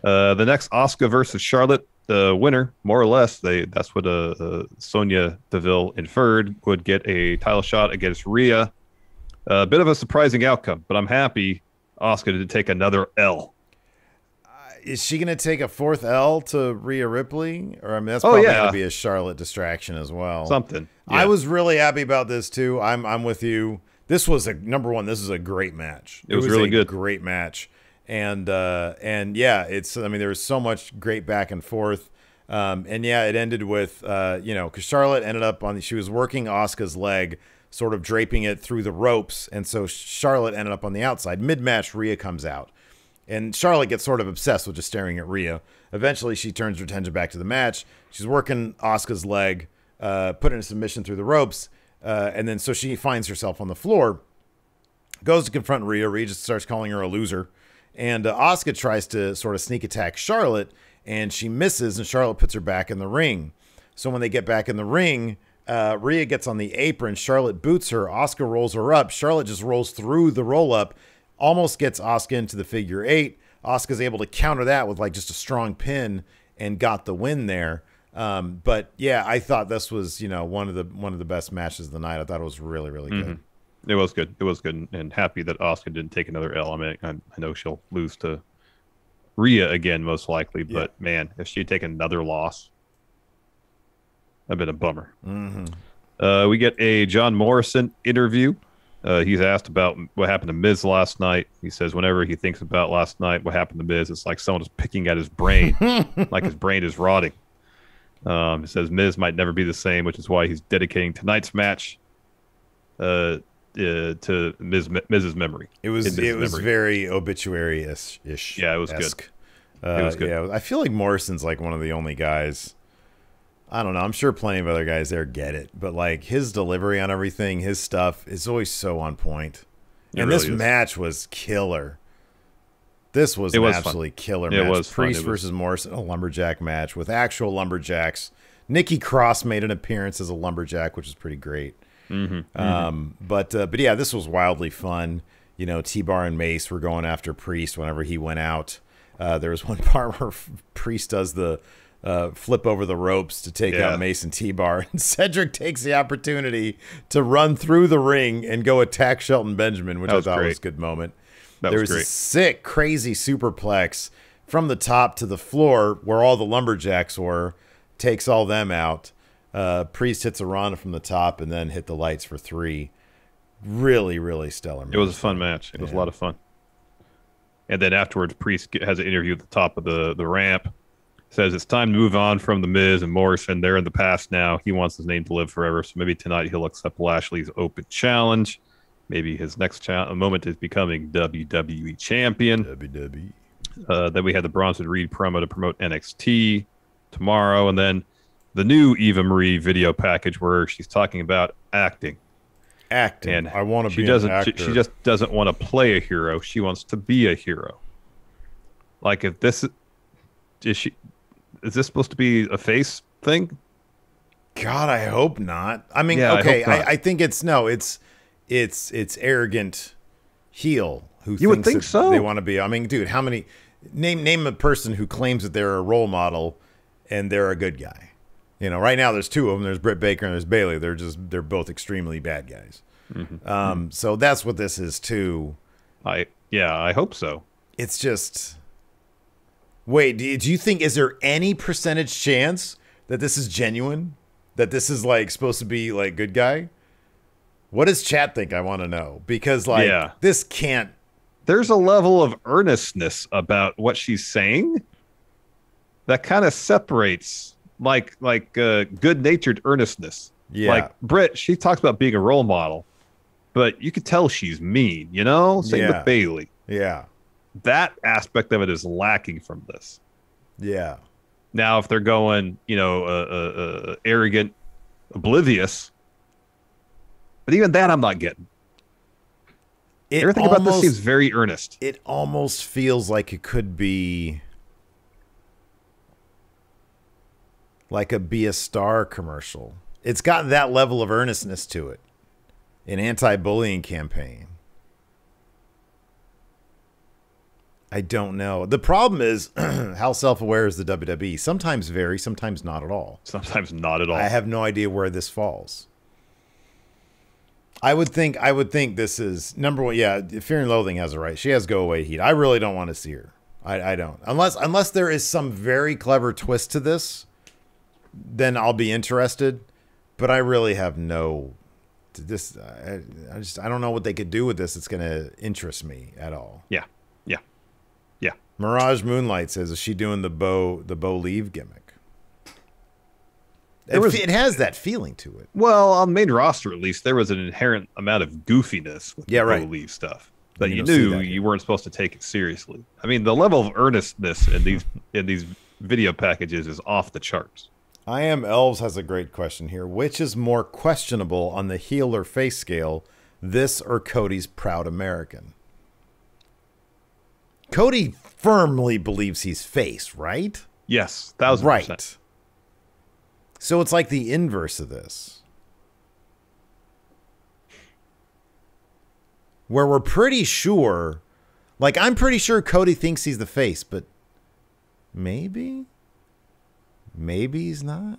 Speaker 2: that.
Speaker 3: The next Asuka versus Charlotte, the winner, more or less, that's what Sonya Deville inferred, would get a title shot against Rhea. A bit of a surprising outcome, but I'm happy Asuka did take another L.
Speaker 2: Is she going to take a fourth L to Rhea Ripley? Or I mean, that's probably going to be a Charlotte distraction as well.
Speaker 3: Something. Yeah.
Speaker 2: I was really happy about this too. I'm with you. This was number one. This is a great match.
Speaker 3: It was really good.
Speaker 2: Great match. And yeah, there was so much great back and forth. And yeah, it ended with, because Charlotte ended up she was working Asuka's leg, sort of draping it through the ropes. And so Charlotte ended up on the outside. Mid-match, Rhea comes out. And Charlotte gets sort of obsessed with just staring at Rhea. Eventually, she turns her attention back to the match. She's working Asuka's leg, putting a submission through the ropes. And then so she finds herself on the floor, goes to confront Rhea. Rhea just starts calling her a loser. And Asuka tries to sort of sneak attack Charlotte, and she misses, and Charlotte puts her back in the ring. So when they get back in the ring, Rhea gets on the apron. Charlotte boots her. Asuka rolls her up. Charlotte just rolls through the roll-up, almost gets Asuka into the figure eight. Asuka's able to counter that with just a strong pin and got the win there. But yeah, I thought this was, one of the best matches of the night. I thought it was really, really good.
Speaker 3: It was good. It was good, and happy that Asuka didn't take another L. I mean, I know she'll lose to Rhea again, most likely, but man, if she'd taken another loss, that'd been a bummer. We get a John Morrison interview. He's asked about what happened to Miz last night. He says whenever he thinks about last night, what happened to Miz, it's like someone is picking at his brain, like his brain is rotting. He says Miz might never be the same, which is why he's dedicating tonight's match to Miz's memory.
Speaker 2: It was very obituary-ish.
Speaker 3: Yeah, it was good. It was good.
Speaker 2: Yeah, I feel like Morrison's one of the only guys. I don't know. I'm sure plenty of other guys there get it, but his delivery on everything, his stuff is always so on point. And this match was killer. This was an absolutely killer match.
Speaker 3: It was
Speaker 2: Priest versus Morrison, a lumberjack match with actual lumberjacks. Nikki Cross made an appearance as a lumberjack, which is pretty great. But yeah, this was wildly fun. T-Bar and Mace were going after Priest whenever he went out. There was one part where Priest does the flip over the ropes to take out Mace and T-Bar, and Cedric takes the opportunity to run through the ring and go attack Shelton Benjamin, which I thought was a good moment. There was a sick, crazy superplex from the top to the floor where all the lumberjacks were, takes all them out. Priest hits a run from the top and then hit the lights for 3. Really, really stellar match.
Speaker 3: It was a fun match. It was a lot of fun. And then afterwards, Priest has an interview at the top of the ramp. Says it's time to move on from The Miz and Morrison. They're in the past now. He wants his name to live forever. So maybe tonight he'll accept Lashley's open challenge. Maybe his next moment is becoming WWE champion.
Speaker 2: WWE.
Speaker 3: Then we had the Bronson Reed promo to promote NXT tomorrow. And then the new Eva Marie video package where she's talking about acting. And
Speaker 2: I want to be an actor.
Speaker 3: She just doesn't want to play a hero. She wants to be a hero. If this is this supposed to be a face thing?
Speaker 2: God, I hope not. I mean, okay, I think it's arrogant heel who
Speaker 3: you would think so.
Speaker 2: They want to be. I mean, dude, how many name a person who claims that they're a role model and they're a good guy? Right now there's 2 of them. There's Britt Baker and there's Bayley. They're both extremely bad guys. So that's what this is too.
Speaker 3: I hope so.
Speaker 2: It's just. Wait, do you think, is there any percentage chance that this is genuine? That this is supposed to be good guy? What does chat think? I want to know, because this can't.
Speaker 3: There's a level of earnestness about what she's saying that kind of separates good-natured earnestness. Yeah. Britt, she talks about being a role model, but you could tell she's mean, Same with Bayley.
Speaker 2: Yeah.
Speaker 3: That aspect of it is lacking from this.
Speaker 2: Yeah.
Speaker 3: Now, if they're going, arrogant, oblivious, but even that I'm not getting. Everything about this seems very earnest.
Speaker 2: It almost feels like it could be like a Be a Star commercial. It's got that level of earnestness to it. An anti-bullying campaign. I don't know. The problem is how self-aware is the WWE? Sometimes very, sometimes not at all.
Speaker 3: Sometimes not at all.
Speaker 2: I have no idea where this falls. I would think this is number one. Yeah, Fear and Loathing has it right. She has go away heat. I really don't want to see her. I don't. Unless there is some very clever twist to this, then I'll be interested. But I really have no. I don't know what they could do with this. It's going to interest me at all.
Speaker 3: Yeah.
Speaker 2: Mirage Moonlight says, is she doing the Bo Leave gimmick? It has that feeling to it.
Speaker 3: Well, on the main roster, at least, there was an inherent amount of goofiness with the Bo Leave stuff. But you knew you weren't supposed to take it seriously. I mean, the level of earnestness in these video packages is off the charts.
Speaker 2: I Am Elves has a great question here. Which is more questionable on the heel or face scale, this or Cody's Proud American? Cody firmly believes he's face, right?
Speaker 3: Yes, 1000%.
Speaker 2: Right. So it's like the inverse of this. Where we're pretty sure, like I'm pretty sure Cody thinks he's the face, but maybe he's not.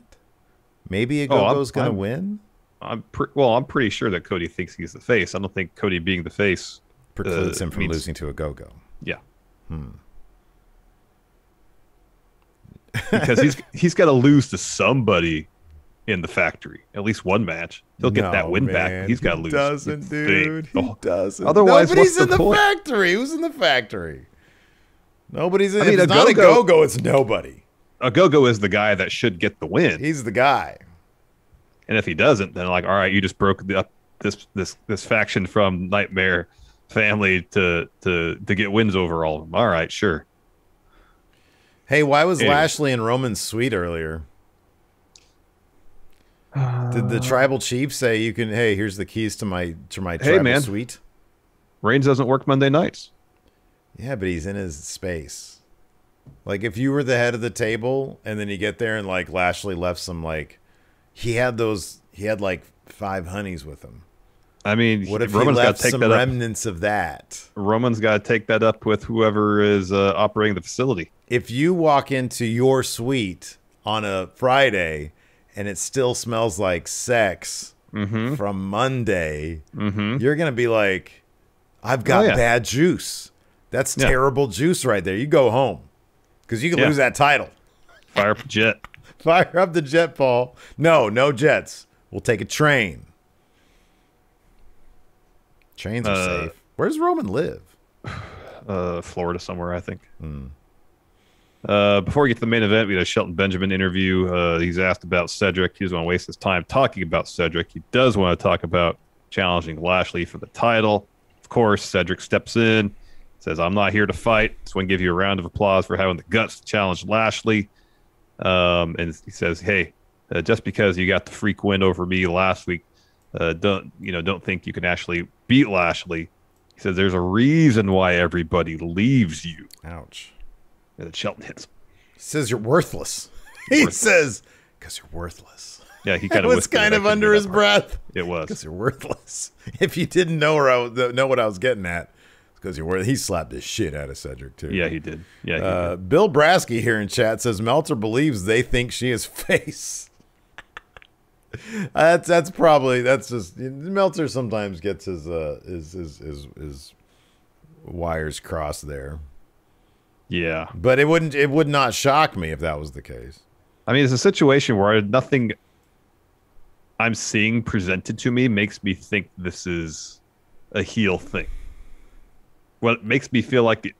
Speaker 2: Maybe Go-Go's going to win.
Speaker 3: I'm pretty sure that Cody thinks he's the face. I don't think Cody being the face
Speaker 2: precludes him from losing to a Go-Go.
Speaker 3: Yeah. Because he's got to lose to somebody in the factory. At least one match. He'll get that win back. He's got to lose.
Speaker 2: He doesn't, dude. He doesn't.
Speaker 3: Otherwise,
Speaker 2: nobody's
Speaker 3: what's
Speaker 2: in the
Speaker 3: point?
Speaker 2: Factory. Who's in the factory? Nobody's in.
Speaker 3: I mean,
Speaker 2: if it's not a Go-Go, it's nobody.
Speaker 3: A Go-Go is the guy that should get the win.
Speaker 2: He's the guy.
Speaker 3: And if he doesn't, then like, all right, you just broke up this faction from Nightmare family to get wins over all of them. All right, sure.
Speaker 2: Hey, why was Lashley in Roman's suite earlier? Did the tribal chief say you can? Hey, here's the keys to my tribal suite.
Speaker 3: Reigns doesn't work Monday nights.
Speaker 2: Yeah, but he's in his space. Like if you were the head of the table, and then you get there and like Lashley left some like he had like 5 honeys with him.
Speaker 3: I mean,
Speaker 2: what if
Speaker 3: Roman's
Speaker 2: he left
Speaker 3: got to take
Speaker 2: some
Speaker 3: that
Speaker 2: remnants of that?
Speaker 3: Roman's got to take that up with whoever is operating the facility.
Speaker 2: If you walk into your suite on a Friday and it still smells like sex from Monday, you're going to be like, I've got bad juice. That's terrible juice right there. You go home because you can lose that title.
Speaker 3: Fire up the jet.
Speaker 2: Fire up the jet, Paul. No jets. We'll take a train. Trains are safe. Where does Roman live?
Speaker 3: Florida somewhere, I think. Before we get to the main event, we had a Shelton Benjamin interview. He's asked about Cedric. He doesn't want to waste his time talking about Cedric. He does want to talk about challenging Lashley for the title. Of course, Cedric steps in, says, I'm not here to fight. Just want to give you a round of applause for having the guts to challenge Lashley. And he says, hey, just because you got the freak win over me last week, don't think you can actually beat Lashley. He says there's a reason why everybody leaves you.
Speaker 2: Ouch.
Speaker 3: And then Shelton hits him.
Speaker 2: He says you're worthless. He says, because you're worthless.
Speaker 3: Yeah, he kind of
Speaker 2: was kind of under his breath.
Speaker 3: It was.
Speaker 2: Because you're worthless. If you didn't know what I was getting at, it's because you're worthless. He slapped the shit out of Cedric, too.
Speaker 3: Yeah, he did. Yeah, he did.
Speaker 2: Bill Brasky here in chat says Meltzer believes they think she is face. That's just Meltzer sometimes gets his wires crossed there.
Speaker 3: Yeah,
Speaker 2: but it would not shock me if that was the case.
Speaker 3: I mean, it's a situation where nothing I'm seeing presented to me makes me think this is a heel thing. What makes me feel like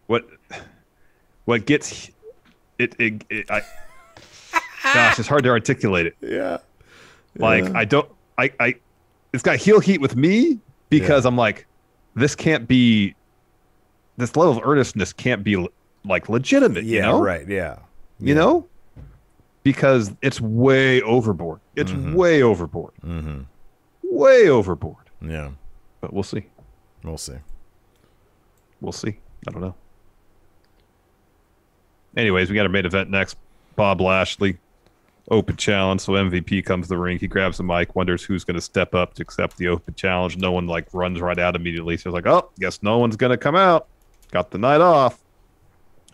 Speaker 3: what gets it gosh, it's hard to articulate it.
Speaker 2: Yeah.
Speaker 3: Like it's got heel heat with me because I'm like, this level of earnestness can't be like legitimate.
Speaker 2: Yeah,
Speaker 3: you know?
Speaker 2: Right. Yeah.
Speaker 3: You know, because it's way overboard. It's way overboard. Way overboard.
Speaker 2: Yeah.
Speaker 3: But we'll see.
Speaker 2: We'll see.
Speaker 3: I don't know. Anyways, we got our main event next. Bob Lashley open challenge. So MVP comes to the ring. He grabs the mic, wonders who's going to step up to accept the open challenge. No one like runs right out immediately. So he's like, oh, guess no one's going to come out. Got the night off.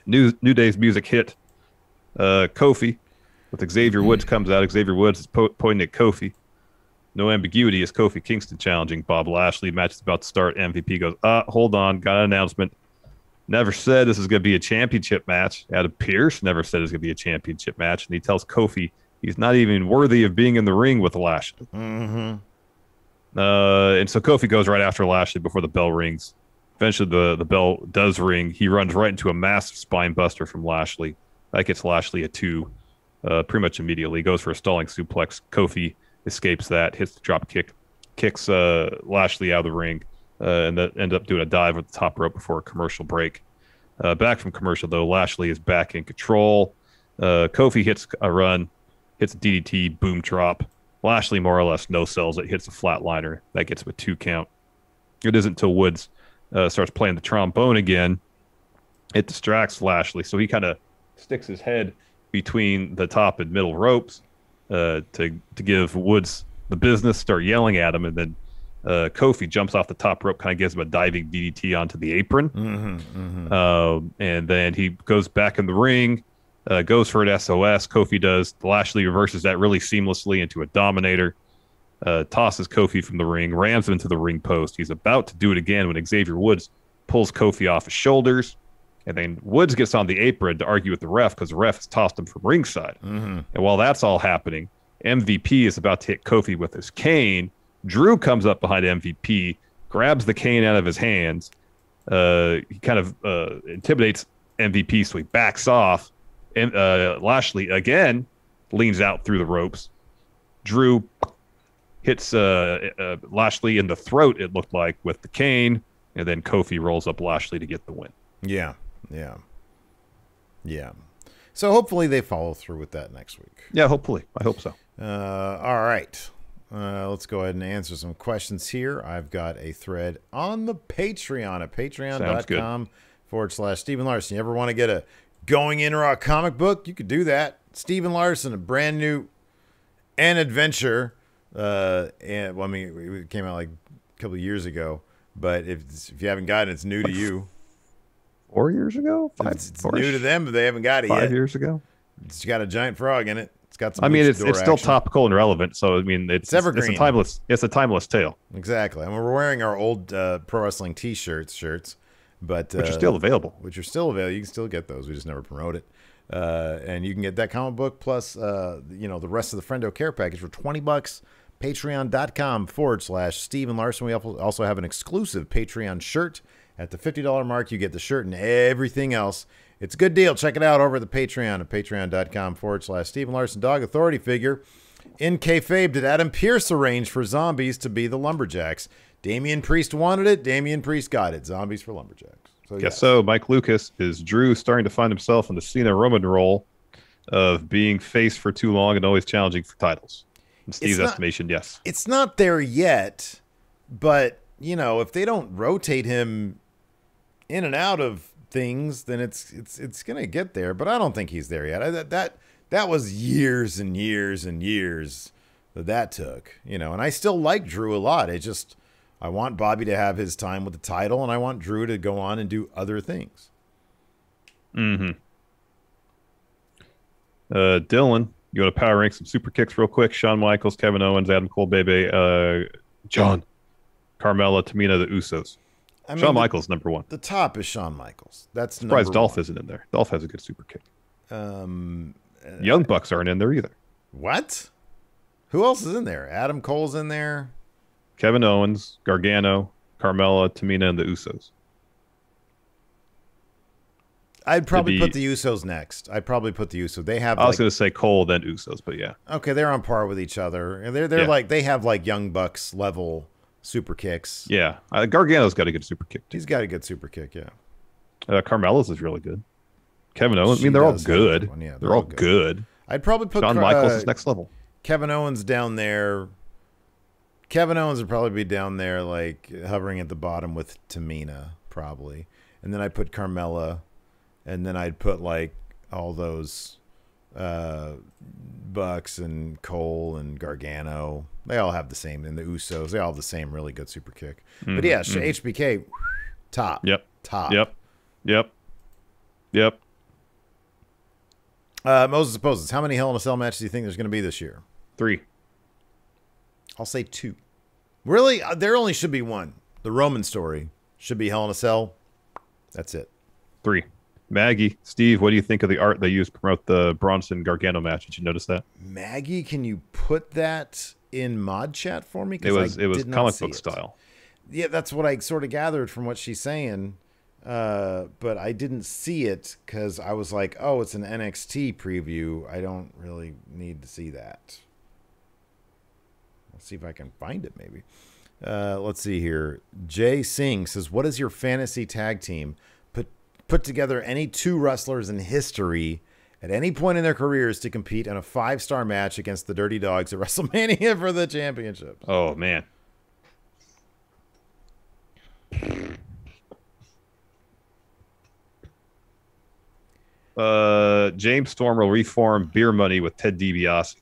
Speaker 3: New Day's music hit. Kofi with Xavier Woods comes out. Xavier Woods is pointing at Kofi. No ambiguity as Kofi Kingston challenging Bob Lashley. Match is about to start. MVP goes, hold on. Got an announcement. Never said this is going to be a championship match. Adam Pearce never said it's going to be a championship match. And he tells Kofi he's not even worthy of being in the ring with Lashley.
Speaker 2: Mm-hmm.
Speaker 3: And so Kofi goes right after Lashley before the bell rings. Eventually, the bell does ring. He runs right into a massive spine buster from Lashley. That gets Lashley a 2 pretty much immediately. Goes for a stalling suplex. Kofi escapes that, hits the drop kick, kicks Lashley out of the ring. And that end up doing a dive at the top rope before a commercial break. Back from commercial, though, Lashley is back in control. Kofi hits a run, hits a DDT, boom drop. Lashley more or less no sells it, hits a flatliner. That gets him a 2 count. It isn't until Woods starts playing the trombone again. It distracts Lashley, so he kind of sticks his head between the top and middle ropes to give Woods the business, start yelling at him, and then Kofi jumps off the top rope, kind of gives him a diving DDT onto the apron. And then he goes back in the ring, goes for an SOS. Kofi does. Lashley reverses that really seamlessly into a Dominator, tosses Kofi from the ring, rams him into the ring post. He's about to do it again when Xavier Woods pulls Kofi off his shoulders. And then Woods gets on the apron to argue with the ref because the ref has tossed him from ringside. And while that's all happening, MVP is about to hit Kofi with his cane. Drew comes up behind MVP, grabs the cane out of his hands. He kind of intimidates MVP, so he backs off. And Lashley, again, leans out through the ropes. Drew hits Lashley in the throat, it looked like, with the cane. And then Kofi rolls up Lashley to get the win.
Speaker 2: Yeah. So hopefully they follow through with that next week.
Speaker 3: Yeah, hopefully. I hope so.
Speaker 2: All right. Let's go ahead and answer some questions here. I've got a thread on the Patreon at patreon.com/Stephen Larson. You ever want to get a Going In Raw comic book? You could do that. Stephen Larson, a brand new adventure. And well, I mean, it came out like a couple of years ago, but if you haven't gotten it, it's new to you.
Speaker 3: 4 years ago?
Speaker 2: It's new to them, but they haven't got it yet.
Speaker 3: 5 years ago?
Speaker 2: It's got a giant frog in it. It's got some.
Speaker 3: I mean, it's still topical and relevant. So I mean, it's
Speaker 2: evergreen.
Speaker 3: It's a timeless tale.
Speaker 2: Exactly. I mean, we're wearing our old pro wrestling shirts, but
Speaker 3: which are still available.
Speaker 2: You can still get those. We just never promote it. And you can get that comic book plus the rest of the Friendo Care package for $20. Patreon.com/Stephen Larson. We also have an exclusive Patreon shirt. At the $50 mark, you get the shirt and everything else. It's a good deal. Check it out over at the Patreon at patreon.com/Stephen Larson. Dog Authority figure. In kayfabe, did Adam Pearce arrange for zombies to be the Lumberjacks? Damian Priest wanted it. Damian Priest got it. Zombies for Lumberjacks. So,
Speaker 3: yes. So Mike Lucas, is Drew starting to find himself in the Cena Roman role of being face for too long and always challenging for titles? In Steve's estimation, yes.
Speaker 2: It's not there yet, but, if they don't rotate him in and out of things, then it's gonna get there. But I don't think he's there yet. That was years and years and years that took. And I still like Drew a lot. I want Bobby to have his time with the title, and I want Drew to go on and do other things.
Speaker 3: Dylan, you want to power rank some super kicks real quick? Shawn Michaels, Kevin Owens, Adam Cole, Bebe, John, Carmella, Tamina, the Usos. Shawn Michaels, number one.
Speaker 2: The top is Shawn Michaels. That's
Speaker 3: surprised Dolph isn't in there. Dolph has a good super kick. Young Bucks aren't in there either.
Speaker 2: What? Who else is in there? Adam Cole's in there.
Speaker 3: Kevin Owens, Gargano, Carmella, Tamina, and the Usos.
Speaker 2: I'd probably put the Usos next. I'd probably put the Usos. They have.
Speaker 3: I was going to say Cole, then Usos, but yeah.
Speaker 2: Okay, they're on par with each other, and they're like they have like Young Bucks level super kicks.
Speaker 3: Yeah, Gargano's got a good super kick too.
Speaker 2: He's got a good super kick. Yeah.
Speaker 3: Carmella's is really good. Kevin Owens. They're all good.
Speaker 2: Yeah,
Speaker 3: they're all good.
Speaker 2: I'd probably put
Speaker 3: Shawn Michaels is next level.
Speaker 2: Kevin Owens down there. Kevin Owens would probably be down there, like hovering at the bottom with Tamina, probably, and then I'd put Carmella, and then I'd put like all those Bucks and Cole and Gargano. They all have the same, and the Usos. They all have the same really good super kick. But yeah, HBK, top.
Speaker 3: Yep.
Speaker 2: Top.
Speaker 3: Yep.
Speaker 2: Moses opposes. How many Hell in a Cell matches do you think there's going to be this year?
Speaker 3: 3.
Speaker 2: I'll say 2. Really? There only should be one. The Roman story should be Hell in a Cell. That's it.
Speaker 3: 3. Maggie, Steve, what do you think of the art they used to promote the Bronson Gargano match? Did you notice that?
Speaker 2: Maggie, can you put that in mod chat for me?
Speaker 3: It was comic book style.
Speaker 2: Yeah, that's what I sort of gathered from what she's saying. But I didn't see it because I was like, oh, it's an NXT preview. I don't really need to see that. Let's see if I can find it maybe. Let's see here. Jay Singh says, what is your fantasy tag team? Put together any 2 wrestlers in history at any point in their careers to compete in a 5-star match against the Dirty Dogs at WrestleMania for the championship.
Speaker 3: Oh, man. James Storm will reform Beer Money with Ted DiBiase.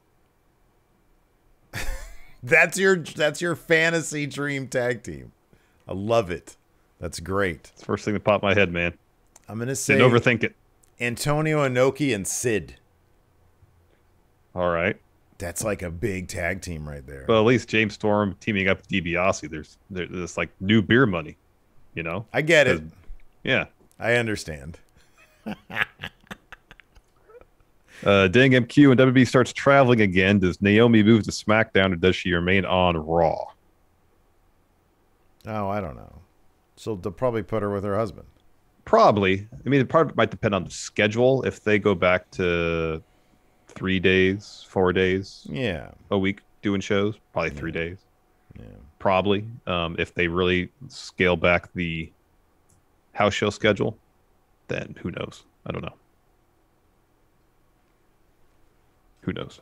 Speaker 2: That's your fantasy dream tag team. I love it. That's great.
Speaker 3: It's the first thing that popped in my head, man.
Speaker 2: I'm going to say
Speaker 3: didn't overthink it.
Speaker 2: Antonio Inoki and Sid.
Speaker 3: All right.
Speaker 2: That's like a big tag team right there.
Speaker 3: Well, at least James Storm teaming up with DiBiase. There's like new Beer Money, you know?
Speaker 2: I get it.
Speaker 3: Yeah.
Speaker 2: I understand.
Speaker 3: Dang MQ, when WB starts traveling again, does Naomi move to SmackDown or does she remain on Raw?
Speaker 2: Oh, I don't know. So they'll probably put her with her husband.
Speaker 3: Probably. I mean, part of it might depend on the schedule. If they go back to 3 days, 4 days, a week doing shows, probably 3 days.
Speaker 2: Yeah,
Speaker 3: probably. If they really scale back the house show schedule, then who knows? I don't know. Who knows?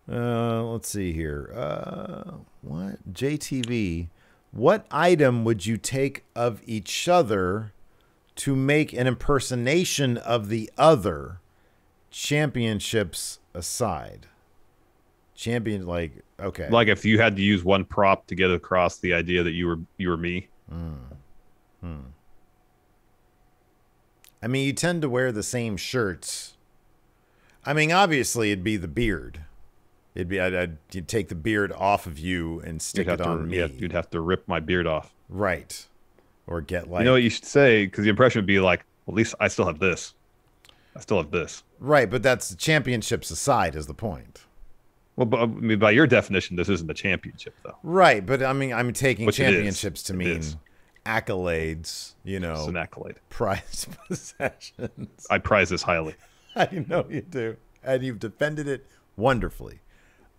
Speaker 2: Let's see here. What? JTV. What item would you take of each other to make an impersonation of the other, championships aside? Champion, like, okay.
Speaker 3: Like if you had to use one prop to get across the idea that you were me.
Speaker 2: I mean, you tend to wear the same shirts. I mean, obviously, it'd be the beard. It'd be you'd take the beard off of you and stick it on me.
Speaker 3: Yeah, you'd have to rip my beard off.
Speaker 2: Right. Or get like...
Speaker 3: You know what you should say? Because the impression would be like, well, at least I still have this. I still have this.
Speaker 2: Right, but that's championships aside is the point.
Speaker 3: Well, but, I mean, by your definition, this isn't a championship, though.
Speaker 2: Right, but I mean, I'm taking
Speaker 3: which
Speaker 2: championships to mean accolades, you know.
Speaker 3: It's an accolade.
Speaker 2: Prize possessions.
Speaker 3: I prize this highly.
Speaker 2: I know you do. And you've defended it wonderfully.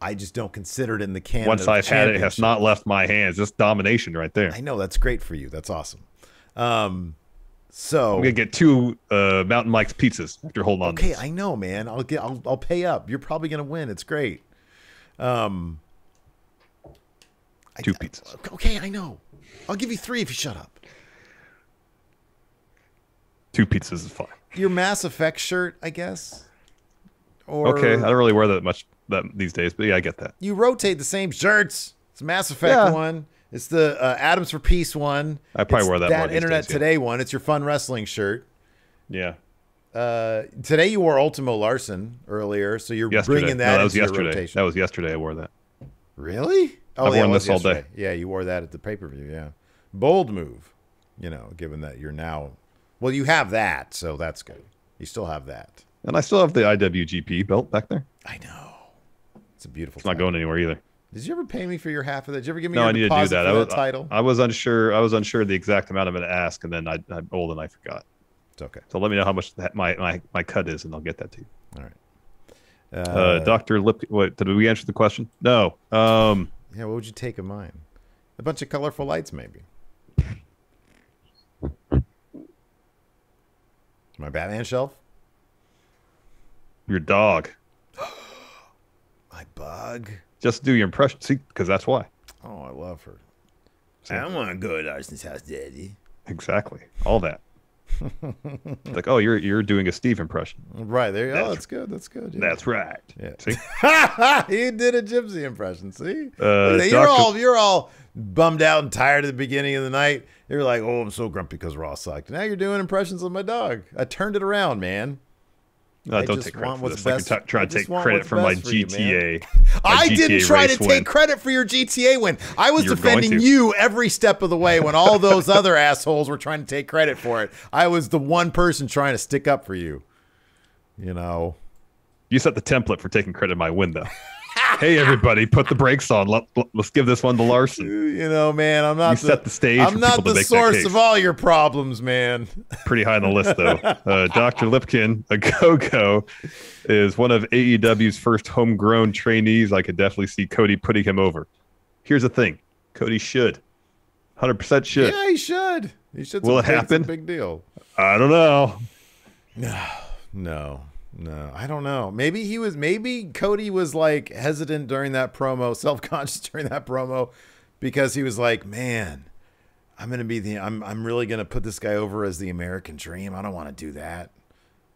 Speaker 2: I just don't consider it in the canon.
Speaker 3: Once I've had it, it has not left my hands. That's domination right there.
Speaker 2: I know. That's great for you. That's awesome. So
Speaker 3: I'm gonna get 2 Mountain Mike's pizzas after holding on.
Speaker 2: Okay, I know, man. I'll pay up. You're probably gonna win. It's great.
Speaker 3: 2 pizzas.
Speaker 2: Okay, I know. I'll give you 3 if you shut up.
Speaker 3: 2 pizzas is fine.
Speaker 2: Your Mass Effect shirt, I guess. Or
Speaker 3: okay, I don't really wear that much these days, but yeah, I get that.
Speaker 2: You rotate the same shirts. It's Mass Effect one. It's the Atoms for Peace one.
Speaker 3: I probably wear that more these
Speaker 2: Internet
Speaker 3: days,
Speaker 2: Today one. It's your fun wrestling shirt.
Speaker 3: Yeah.
Speaker 2: Today you wore Ultimo Larson earlier, so you're bringing that into your rotation.
Speaker 3: That was yesterday. I wore that.
Speaker 2: Really?
Speaker 3: Oh, I've worn this all day.
Speaker 2: Yeah, you wore that at the pay-per-view. Yeah, bold move. You know, given that you're now, well, you have that, so that's good. You still have that,
Speaker 3: and I still have the IWGP belt back there.
Speaker 2: I know. It's a beautiful.
Speaker 3: It's not going anywhere either.
Speaker 2: Did you ever pay me for your half of that? Did you ever give me
Speaker 3: no,
Speaker 2: your
Speaker 3: I need
Speaker 2: deposit
Speaker 3: to do that.
Speaker 2: for that title?
Speaker 3: I was unsure. I was unsure the exact amount I'm going to ask, and then I'm old and I forgot.
Speaker 2: It's okay.
Speaker 3: So let me know how much my cut is, and I'll get that to you.
Speaker 2: All right.
Speaker 3: Dr. Lip. What did we answer the question? No.
Speaker 2: Yeah. What would you take of mine? A bunch of colorful lights, maybe. My Batman shelf.
Speaker 3: Your dog.
Speaker 2: My bug.
Speaker 3: Just do your impression. See, because that's why.
Speaker 2: Oh, I love her. I don't want to go to Larson's house, Daddy.
Speaker 3: Exactly. All that. Like, oh, you're doing a Steve impression.
Speaker 2: Right there. Oh, that's good. That's good. Yeah.
Speaker 3: That's right.
Speaker 2: Yeah.
Speaker 3: See?
Speaker 2: He did a gypsy impression. See?
Speaker 3: Dr.
Speaker 2: You're all bummed out and tired at the beginning of the night. You're like, oh, I'm so grumpy because Raw sucked. Now you're doing impressions of my dog. I turned it around, man.
Speaker 3: Don't take credit for this. Like you're trying to take credit for my GTA.
Speaker 2: I didn't try to take credit for your GTA win. I was defending you every step of the way when all those other assholes were trying to take credit for it. I was the one person trying to stick up for you. You know.
Speaker 3: You set the template for taking credit of my win, though. Hey, everybody, put the brakes on. Let's give this one to Larson.
Speaker 2: You know, man, I'm not.
Speaker 3: You set the stage.
Speaker 2: I'm not the source of all your problems, man.
Speaker 3: Pretty high on the list, though. Dr. Lipkin, a go-go, is one of AEW's first homegrown trainees. I could definitely see Cody putting him over. Here's the thing: Cody should, 100% should.
Speaker 2: Yeah, he should. He should.
Speaker 3: Will it happen?
Speaker 2: It's a big deal.
Speaker 3: I don't know.
Speaker 2: No, I don't know. Maybe Cody was like hesitant during that promo, self-conscious during that promo, because he was like, man, I'm really gonna put this guy over as the American Dream. I don't want to do that.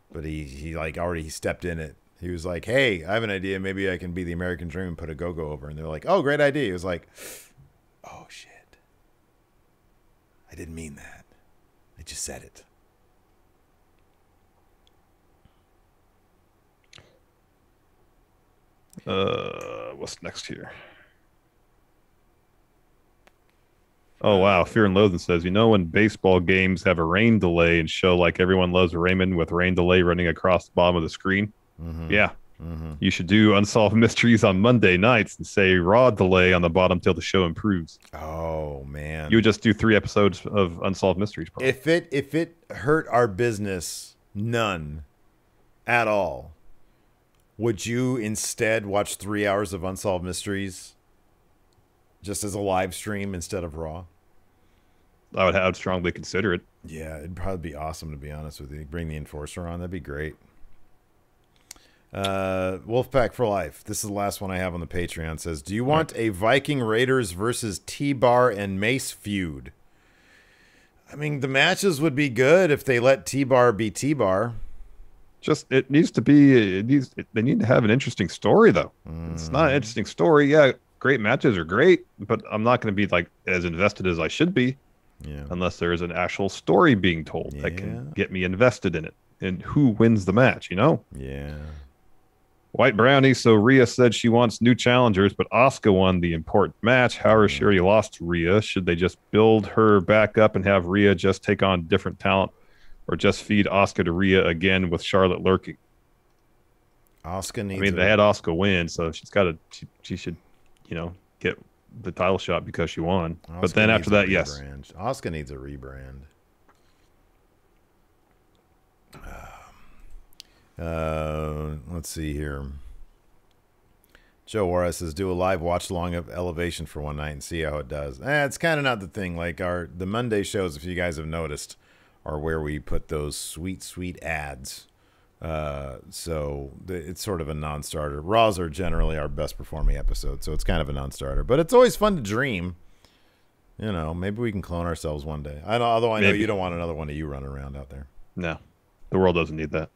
Speaker 2: But he like already stepped in it. He was like, hey, I have an idea. Maybe I can be the American Dream and put a go-go over. And they're like, oh, great idea. He was like, oh shit, I didn't mean that. I just said it.
Speaker 3: What's next here? Oh wow, Fear and Loathing says, you know when baseball games have a rain delay and show like Everyone Loves Raymond with rain delay running across the bottom of the screen? Mm-hmm. Yeah. Mm-hmm. You should do Unsolved Mysteries on Monday nights and say raw delay on the bottom till the show improves.
Speaker 2: Oh man.
Speaker 3: You would just do 3 episodes of Unsolved Mysteries probably.
Speaker 2: If it hurt our business none at all, would you instead watch 3 hours of Unsolved Mysteries just as a live stream instead of Raw?
Speaker 3: I would strongly consider it. Yeah,
Speaker 2: it'd probably be awesome, to be honest with you. Bring the Enforcer on. That'd be great. Wolfpack for Life. This is the last one I have on the Patreon. It says, do you want a Viking Raiders versus T-Bar and Mace feud? I mean, the matches would be good if they let T-Bar be T-Bar.
Speaker 3: Just they need to have an interesting story though. It's not an interesting story. Yeah, great matches are great, but I'm not going to be like as invested as I should be unless there is an actual story being told that can get me invested in it. And who wins the match, you know?
Speaker 2: Yeah.
Speaker 3: White Brownie, so Rhea said she wants new challengers, but Asuka won the important match. However, she already lost to Rhea. Should they just build her back up and have Rhea just take on different talent? Or just feed Asuka to Rhea again with Charlotte lurking.
Speaker 2: Asuka needs.
Speaker 3: I mean, they had Asuka win, so she should, get the title shot because she won.
Speaker 2: Asuka
Speaker 3: but then after that, yes,
Speaker 2: Asuka needs a rebrand. Let's see here. Joe Juarez says, do a live watch along of Elevation for one night and see how it does. It's kind of not the thing. Like the Monday shows, if you guys have noticed, are where we put those sweet ads. So it's sort of a non-starter. Raws are generally our best performing episodes, so it's kind of a non-starter. But it's always fun to dream. You know, maybe we can clone ourselves one day. Although I know you don't want another one of you running around out there.
Speaker 3: No, the world doesn't need that.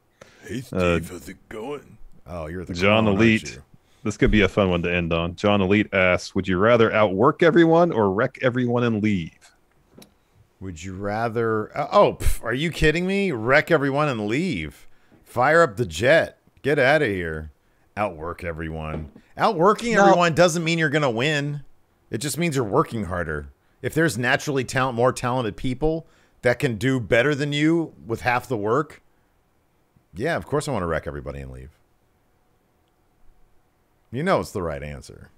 Speaker 2: Hey Steve, how's it going? Oh, you're the
Speaker 3: John
Speaker 2: clone,
Speaker 3: Elite. This could be a fun one to end on. John Elite asks, would you rather outwork everyone or wreck everyone and leave?
Speaker 2: Would you rather... are you kidding me? Wreck everyone and leave. Fire up the jet. Get out of here. Outwork everyone. Outworking everyone doesn't mean you're going to win. It just means you're working harder. If there's naturally more talented people that can do better than you with half the work, yeah, of course I want to wreck everybody and leave. You know it's the right answer.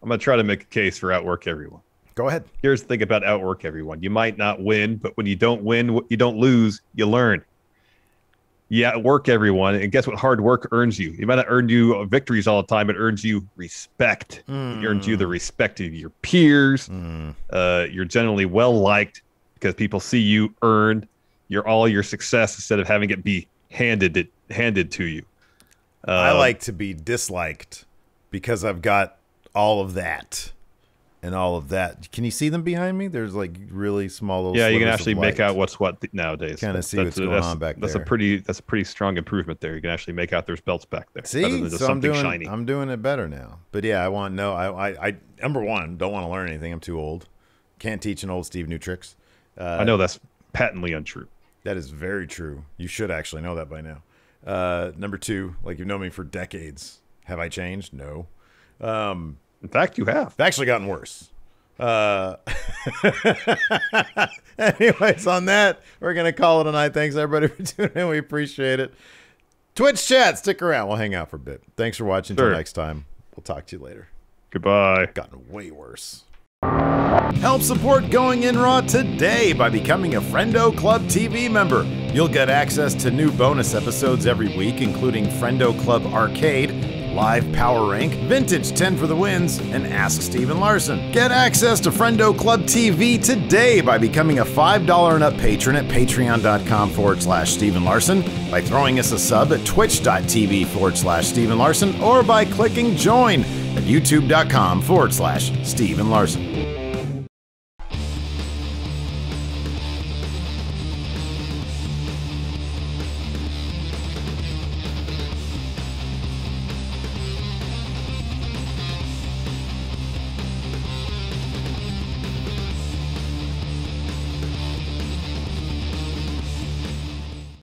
Speaker 3: I'm going to try to make a case for outwork everyone.
Speaker 2: Go ahead.
Speaker 3: Here's the thing about outwork everyone. You might not win, but when you don't win, you don't lose, you learn. You outwork everyone, and guess what hard work earns you? It might not earn you victories all the time. It earns you respect. It earns you the respect of your peers. You're generally well-liked because people see you earn all your success instead of having it be handed to you.
Speaker 2: I like to be disliked because I've got all of that. and all of that. Can you see them behind me? There's like really small little
Speaker 3: Yeah, you can
Speaker 2: slivers
Speaker 3: actually
Speaker 2: of
Speaker 3: make
Speaker 2: light.
Speaker 3: out what's what nowadays.
Speaker 2: Kind of see what's going on back there.
Speaker 3: That's a pretty strong improvement there. You can actually make out there's belts back there.
Speaker 2: See,
Speaker 3: rather than just
Speaker 2: so
Speaker 3: something shiny.
Speaker 2: I'm doing it better now. But yeah, I number one, don't want to learn anything. I'm too old. Can't teach an old Steve new tricks.
Speaker 3: I know that's patently untrue.
Speaker 2: That is very true. You should actually know that by now. Number two, like you've known me for decades. Have I changed? No.
Speaker 3: In fact, you have.
Speaker 2: It's actually gotten worse. Anyways, on that, we're going to call it a night. Thanks, everybody, for tuning in. We appreciate it. Twitch chat, stick around. We'll hang out for a bit. Thanks for watching. Until next time. We'll talk to you later.
Speaker 3: Goodbye.
Speaker 2: Gotten way worse. Help support Going In Raw today by becoming a Friendo Club TV member. You'll get access to new bonus episodes every week, including Friendo Club Arcade, Live Power Rank, Vintage 10 for the Wins, and Ask Steven Larson. Get access to Friendo Club TV today by becoming a $5 and up patron at patreon.com/Steven Larson, by throwing us a sub at twitch.tv/Steven Larson, or by clicking join at youtube.com/Steven Larson.